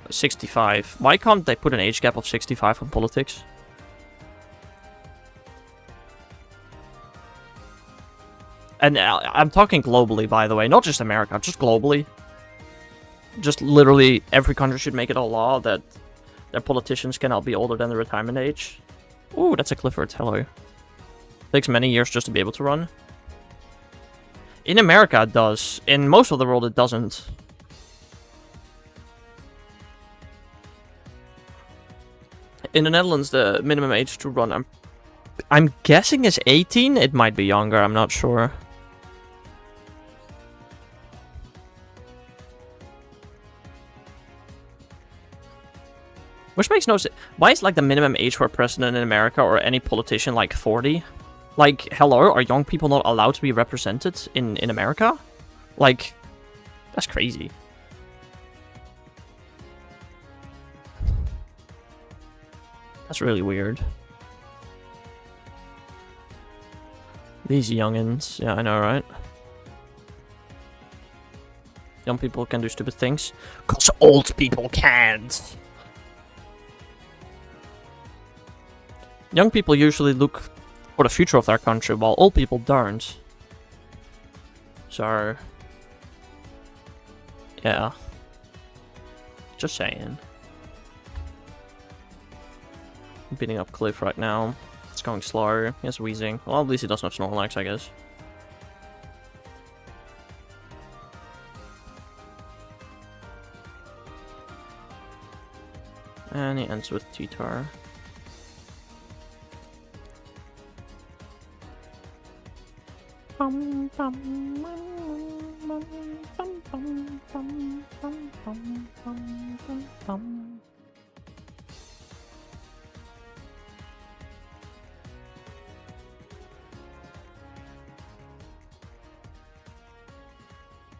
65, why can't they put an age gap of 65 on politics? And I'm talking globally, by the way, not just America, just globally. Just literally every country should make it a law that their politicians cannot be older than the retirement age. Ooh, that's a Clifford, hello. Takes many years just to be able to run. In America it does. In most of the world it doesn't. In the Netherlands the minimum age to run, I'm guessing is 18? It might be younger, I'm not sure. Which makes no sense. Why is like the minimum age for a president in America or any politician like 40? Like, hello, are young people not allowed to be represented in America? Like, that's crazy. That's really weird. These youngins, yeah, I know, right? Young people can do stupid things. 'Cause old people can't! Young people usually look for the future of their country, while old people don't. So... yeah. Just saying. I'm beating up Cliff right now. It's going slow. He has wheezing. Well, at least he doesn't have Snorlax, I guess. And he ends with T-Tar.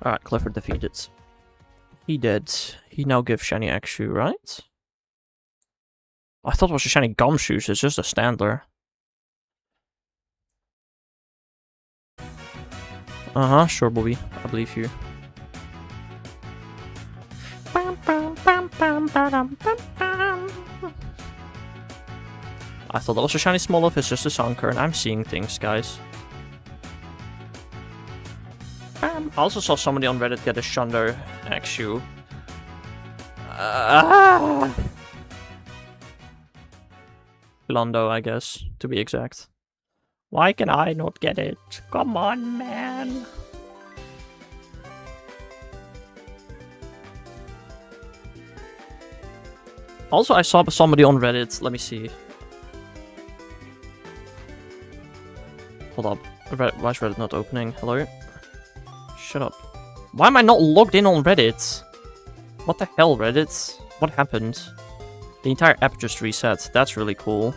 Alright, Clifford defeated. He did. He now gives Shiny Axew, right? I thought it was a Shiny Gumshoes, it's just a Standler. Uh-huh, sure, Bobby. I believe you. I thought that was a Shiny Smoliv, it's just a Sunkern. I'm seeing things, guys. I also saw somebody on Reddit get a Shundo Axew. Londo, I guess, to be exact. Why can I not get it? Come on, man. Also, I saw somebody on Reddit. Let me see. Hold up. Why is Reddit not opening? Hello? Shut up. Why am I not logged in on Reddit? What the hell, Reddit? What happened? The entire app just reset. That's really cool.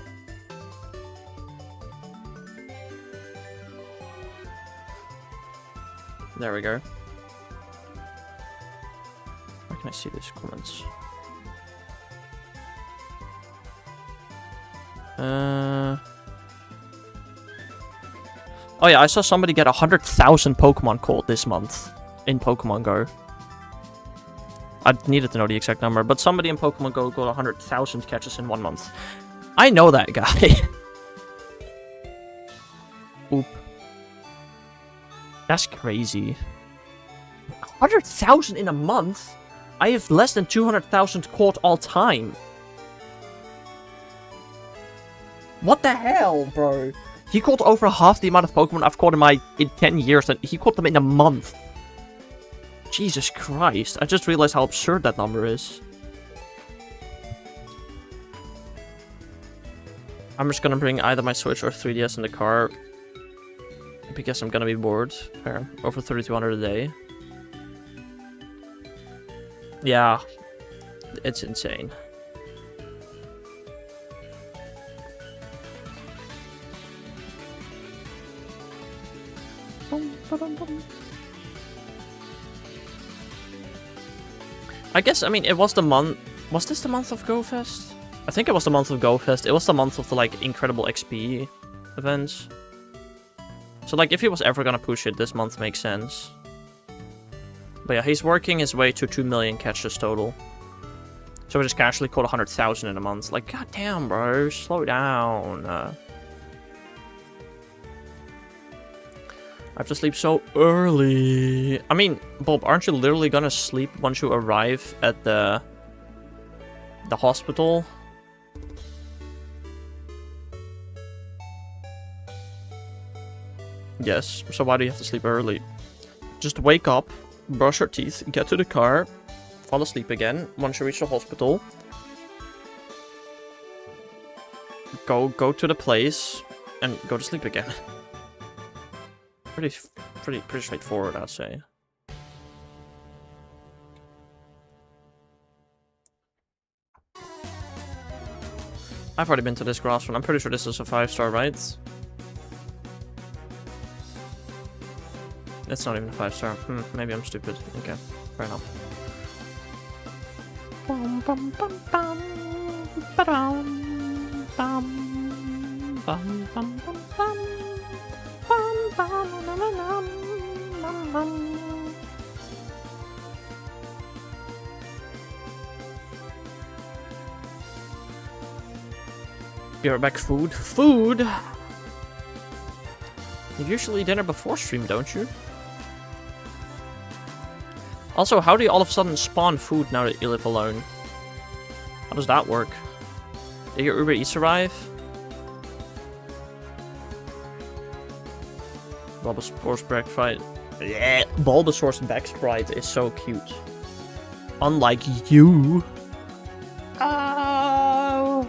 There we go. Where can I see these comments? Oh yeah, I saw somebody get 100,000 Pokemon caught this month in Pokemon Go. I needed to know the exact number, but somebody in Pokemon Go got 100,000 catches in 1 month. I know that guy. Oop. That's crazy. 100,000 in a month? I have less than 200,000 caught all time. What the hell, bro? He caught over half the amount of Pokemon I've caught in 10 years, and he caught them in a month. Jesus Christ, I just realized how absurd that number is. I'm just gonna bring either my Switch or 3DS in the car. Because I'm gonna be bored. Fair. Over 3,200 a day. Yeah. It's insane. I guess, I mean, it was the month... Was this the month of GoFest? I think it was the month of GoFest. It was the month of the, like, incredible XP events. So, like, if he was ever gonna push it, this month makes sense. But yeah, he's working his way to 2 million catches total. So we just casually caught 100,000 in a month. Like, goddamn, bro, slow down. I have to sleep so early. I mean, Bob, aren't you literally gonna sleep once you arrive at the hospital? Yes, so why do you have to sleep early? Just wake up, brush your teeth, get to the car, fall asleep again once you reach the hospital. Go to the place, and go to sleep again. Pretty straightforward, I'd say. I've already been to this grass one. I'm pretty sure this is a 5-star, right? It's not even a 5-star. Maybe I'm stupid. Okay, fair enough. Be right back. Food! You usually eat dinner before stream, don't you? Also, how do you all of a sudden spawn food now that you live alone? How does that work? Did your Uber Eats arrive? Bulbasaur's Backsprite. Yeah, Bulbasaur's Backsprite is so cute. Unlike you. Oh.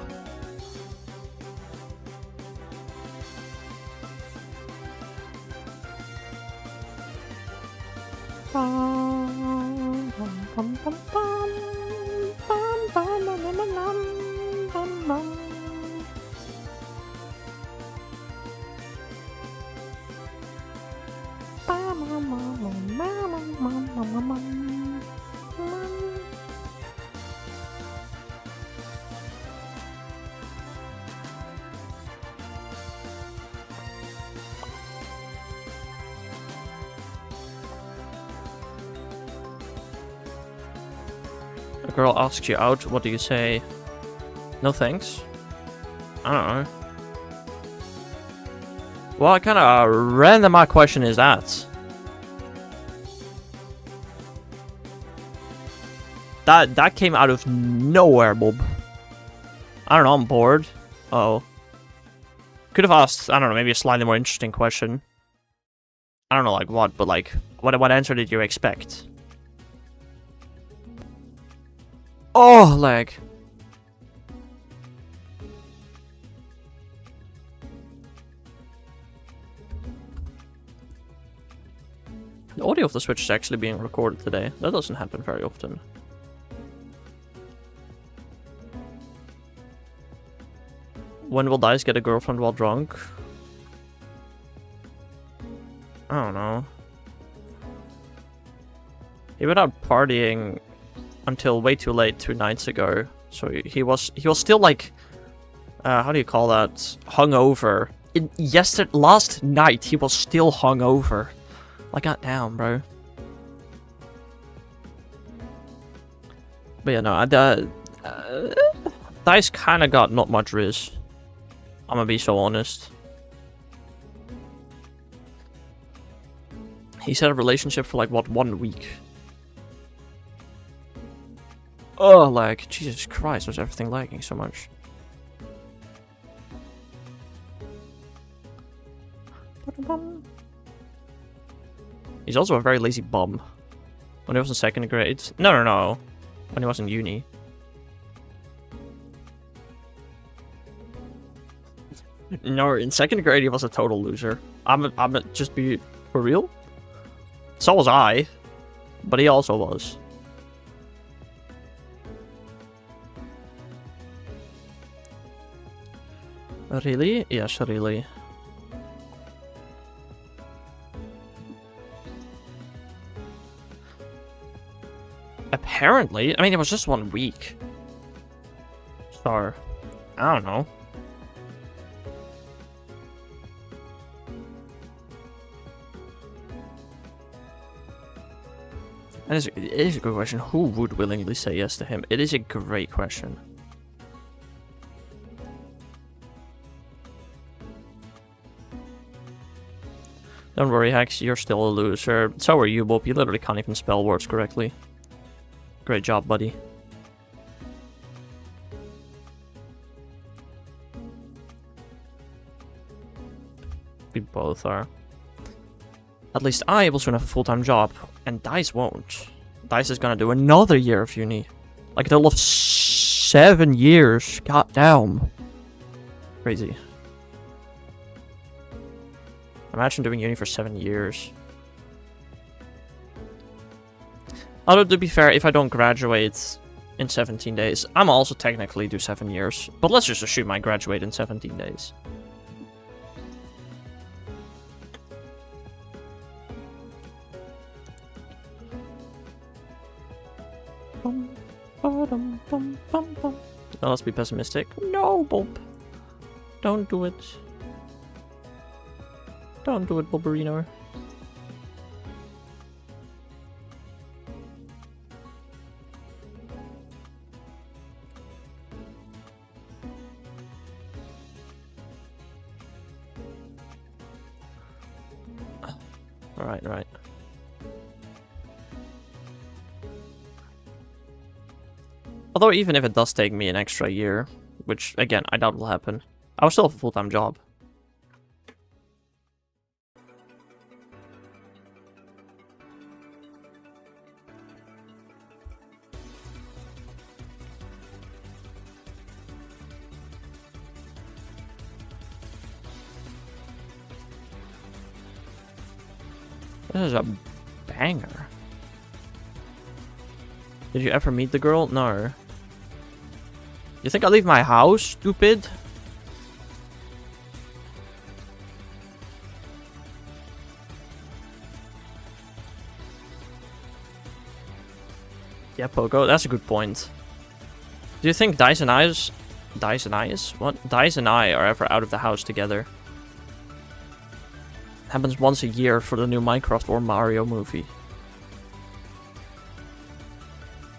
A girl asks you out, what do you say? No thanks? I don't know. What kind of random question is that? That came out of nowhere, Bob. I don't know, I'm bored. Uh-oh. Could have asked, I don't know, maybe a slightly more interesting question. I don't know, like what, but like, what answer did you expect? Oh, lag. The audio of the Switch is actually being recorded today. That doesn't happen very often. When will Dice get a girlfriend while drunk? I don't know. He went out partying until way too late 2 nights ago. So he was still like, how do you call that? Hungover. Last night he was still hungover. Like, goddamn, bro. But yeah, no, Dice kind of got not much riz. I'm gonna be so honest. He's had a relationship for like, what, 1 week? Oh, like, Jesus Christ, was everything lagging so much? He's also a very lazy bum. When he was in 2nd grade. No. When he was in uni. No, in second grade he was a total loser. I'm just be for real. So was I, but he also was. Really? Yes, really. Apparently, I mean, it was just 1 week. So, I don't know. And it is a good question. Who would willingly say yes to him? It is a great question. Don't worry, Hex, you're still a loser. So are you, Bob. You literally can't even spell words correctly. Great job, buddy. We both are. At least I will soon have a full-time job, and Dice won't. Dice is gonna do another year of uni. Like, they'll have 7 years. God damn. Crazy. Imagine doing uni for 7 years. Although, to be fair, if I don't graduate in 17 days, I'm also technically do 7 years. But let's just assume I graduate in 17 days. Now let's be pessimistic. No, Bob. Don't do it. Don't do it, Bobberino. Right. Although even if it does take me an extra year, which again I doubt will happen, I will still have a full-time job. This is a banger. Did you ever meet the girl? No. You think I leave my house, stupid? Yeah, Poco, that's a good point. Do you think Dice and I are ever out of the house together? Happens once a year for the new Minecraft or Mario movie.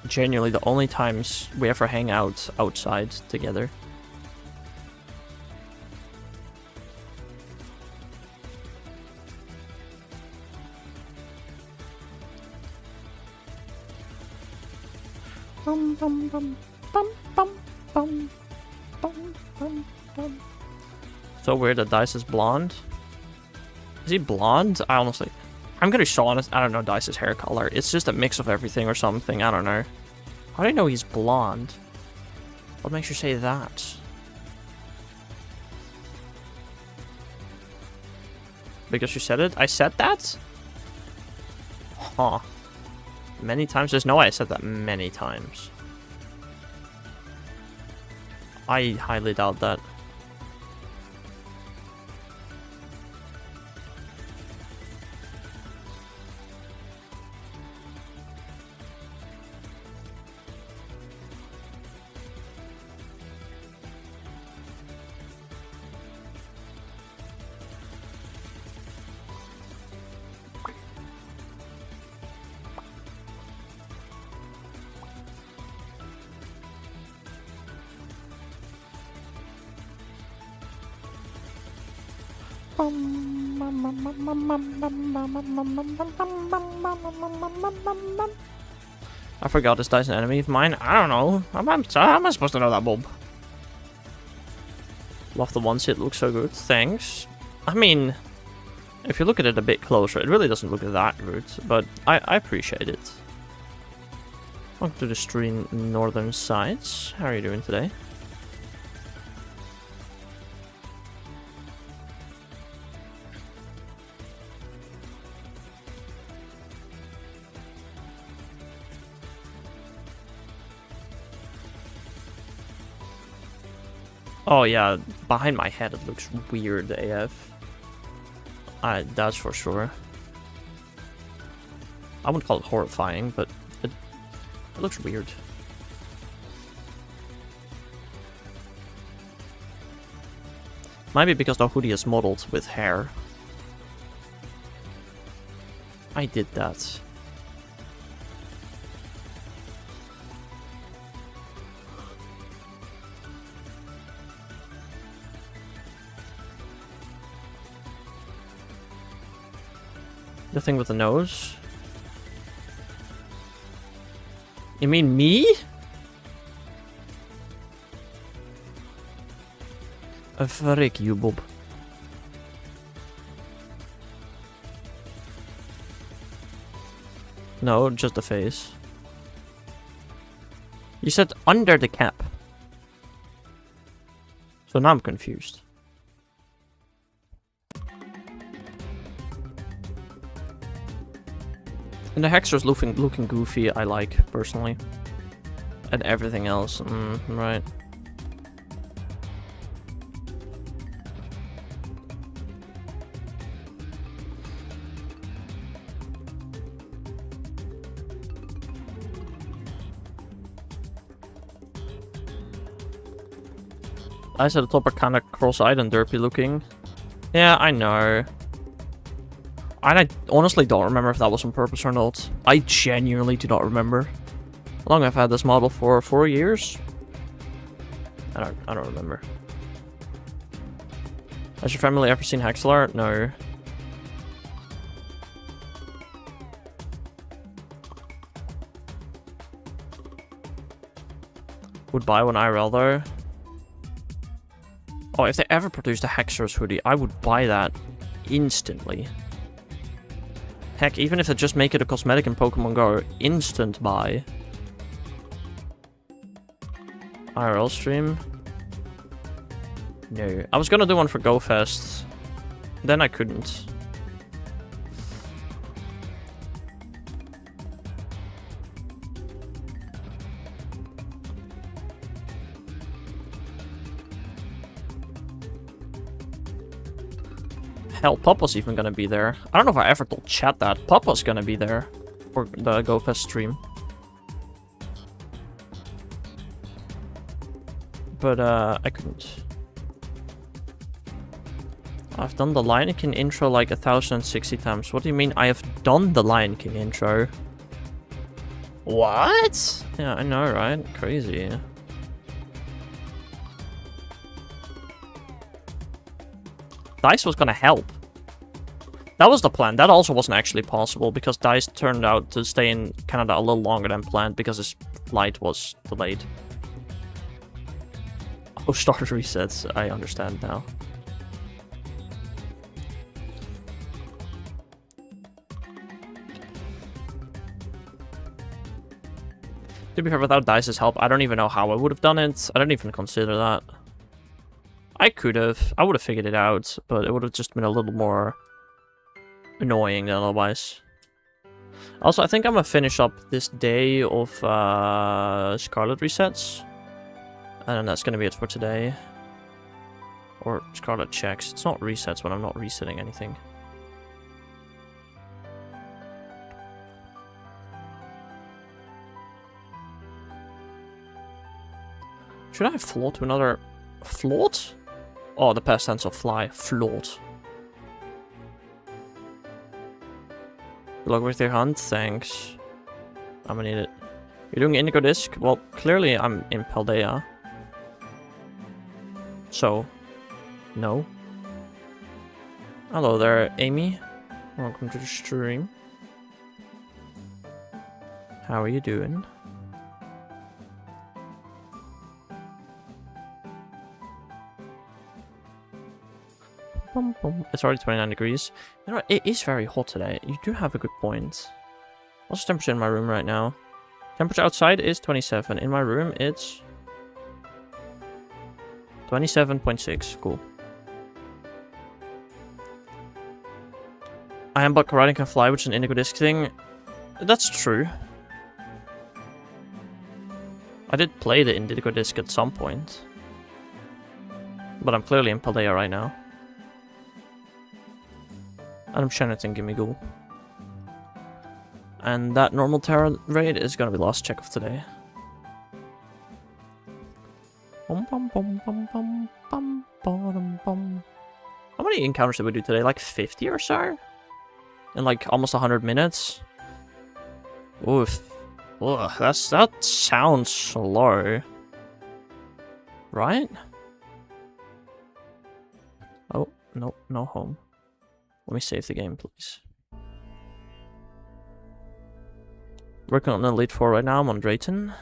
Genuinely the only times we ever hang out outside together. So weird that Dice is blonde. Is he blonde? I'm gonna be so honest, I don't know Dice's hair color. It's just a mix of everything or something, I don't know. How do I know he's blonde? What makes you say that? Because you said it? I said that? Huh. Many times? There's no way I said that many times. I highly doubt that. I forgot this Dice an enemy of mine. I don't know. How am I supposed to know that, Bob? Love the one hit, looks so good. Thanks. I mean, if you look at it a bit closer, it really doesn't look that good, but I appreciate it. Welcome to the stream, Northern Sides. How are you doing today? Oh yeah, behind my head it looks weird AF. That's for sure. I wouldn't call it horrifying, but it looks weird. Maybe because the hoodie is modeled with hair. I did that. The thing with the nose? You mean me? Frick you, Bob. No, just the face. You said under the cap. So now I'm confused. And the Hexer's looking goofy, I like, personally. And everything else, right. Eyes at the top are kinda cross-eyed and derpy looking. Yeah, I know. I honestly don't remember if that was on purpose or not. I genuinely do not remember. How long I've had this model for? 4 years? I don't remember. Has your family ever seen Hexlar? No. Would buy one IRL though. Oh, if they ever produced a Hexer's hoodie, I would buy that instantly. Heck, even if they just make it a cosmetic in Pokemon Go, instant buy. IRL stream? No. I was gonna do one for GoFest. Then I couldn't. Hell, Papa's even gonna be there. I don't know if I ever told chat that. Papa's gonna be there for the GoFest stream. But, I couldn't. I've done the Lion King intro like 1,060 times. What do you mean I have done the Lion King intro? What? Yeah, I know, right? Crazy. DICE was gonna help. That was the plan. That also wasn't actually possible because DICE turned out to stay in Canada a little longer than planned because his flight was delayed. Oh, start resets. I understand now. To be fair, without DICE's help, I don't even know how I would have done it. I don't even consider that. I could have. I would have figured it out, but it would have just been a little more annoying than otherwise. Also, I think I'm gonna finish up this day of Scarlet resets. And then that's gonna be it for today. Or Scarlet checks. It's not resets when I'm not resetting anything. Should I float to another... Float? Oh, the past tense of fly. Float. Good luck with your hunt, thanks. I'm gonna need it. You're doing Indigo Disc? Well, clearly I'm in Paldea. So, no. Hello there, Amy. Welcome to the stream. How are you doing? It's already 29 degrees. You know what? It is very hot today. You do have a good point. What's the temperature in my room right now? Temperature outside is 27. In my room, it's 27.6. Cool. I am but riding can fly, which is an Indigo Disc thing. That's true. I did play the Indigo Disc at some point. But I'm clearly in Paldea right now. And I'm impersonating Gimmighoul. And that normal Terra raid is gonna be last check of today. Bum, bum, bum, bum, bum, bum, bum, bum. How many encounters did we do today? Like 50 or so? In like almost 100 minutes? Oof. Ugh, that sounds slow. Right? Oh, no, no home. Let me save the game, please. Working on Elite 4 right now, I'm on Drayton.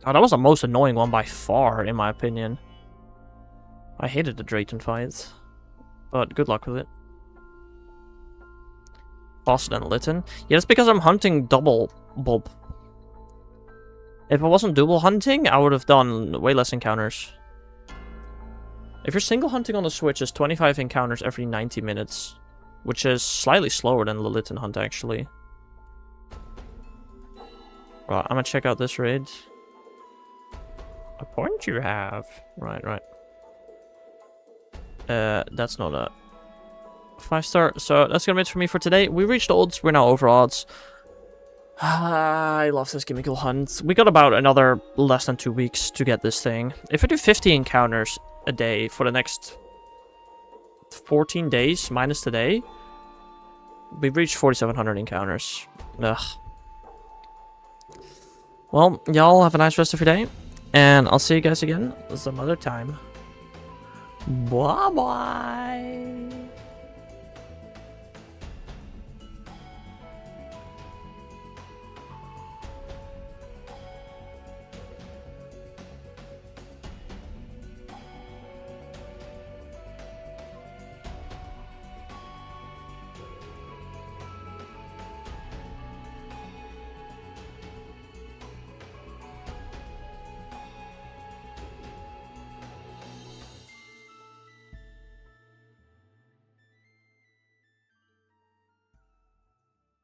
Oh, that was the most annoying one by far, in my opinion. I hated the Drayton fights. But good luck with it. Faster than Lytton. Yeah, that's because I'm hunting double bulb. If I wasn't double hunting, I would have done way less encounters. If you're single hunting on the Switch, it's 25 encounters every 90 minutes. Which is slightly slower than the Lytton hunt, actually. Right, I'm gonna check out this raid. A point you have. Right, right. That's not a 5-star. So that's gonna be it for me for today. We reached odds. We're now over odds. I love this Gimmighoul hunt. We got about another less than 2 weeks to get this thing. If I do 50 encounters a day for the next 14 days, minus today, we've reached 4,700 encounters. Ugh. Well, y'all have a nice rest of your day, and I'll see you guys again some other time. Bye-bye!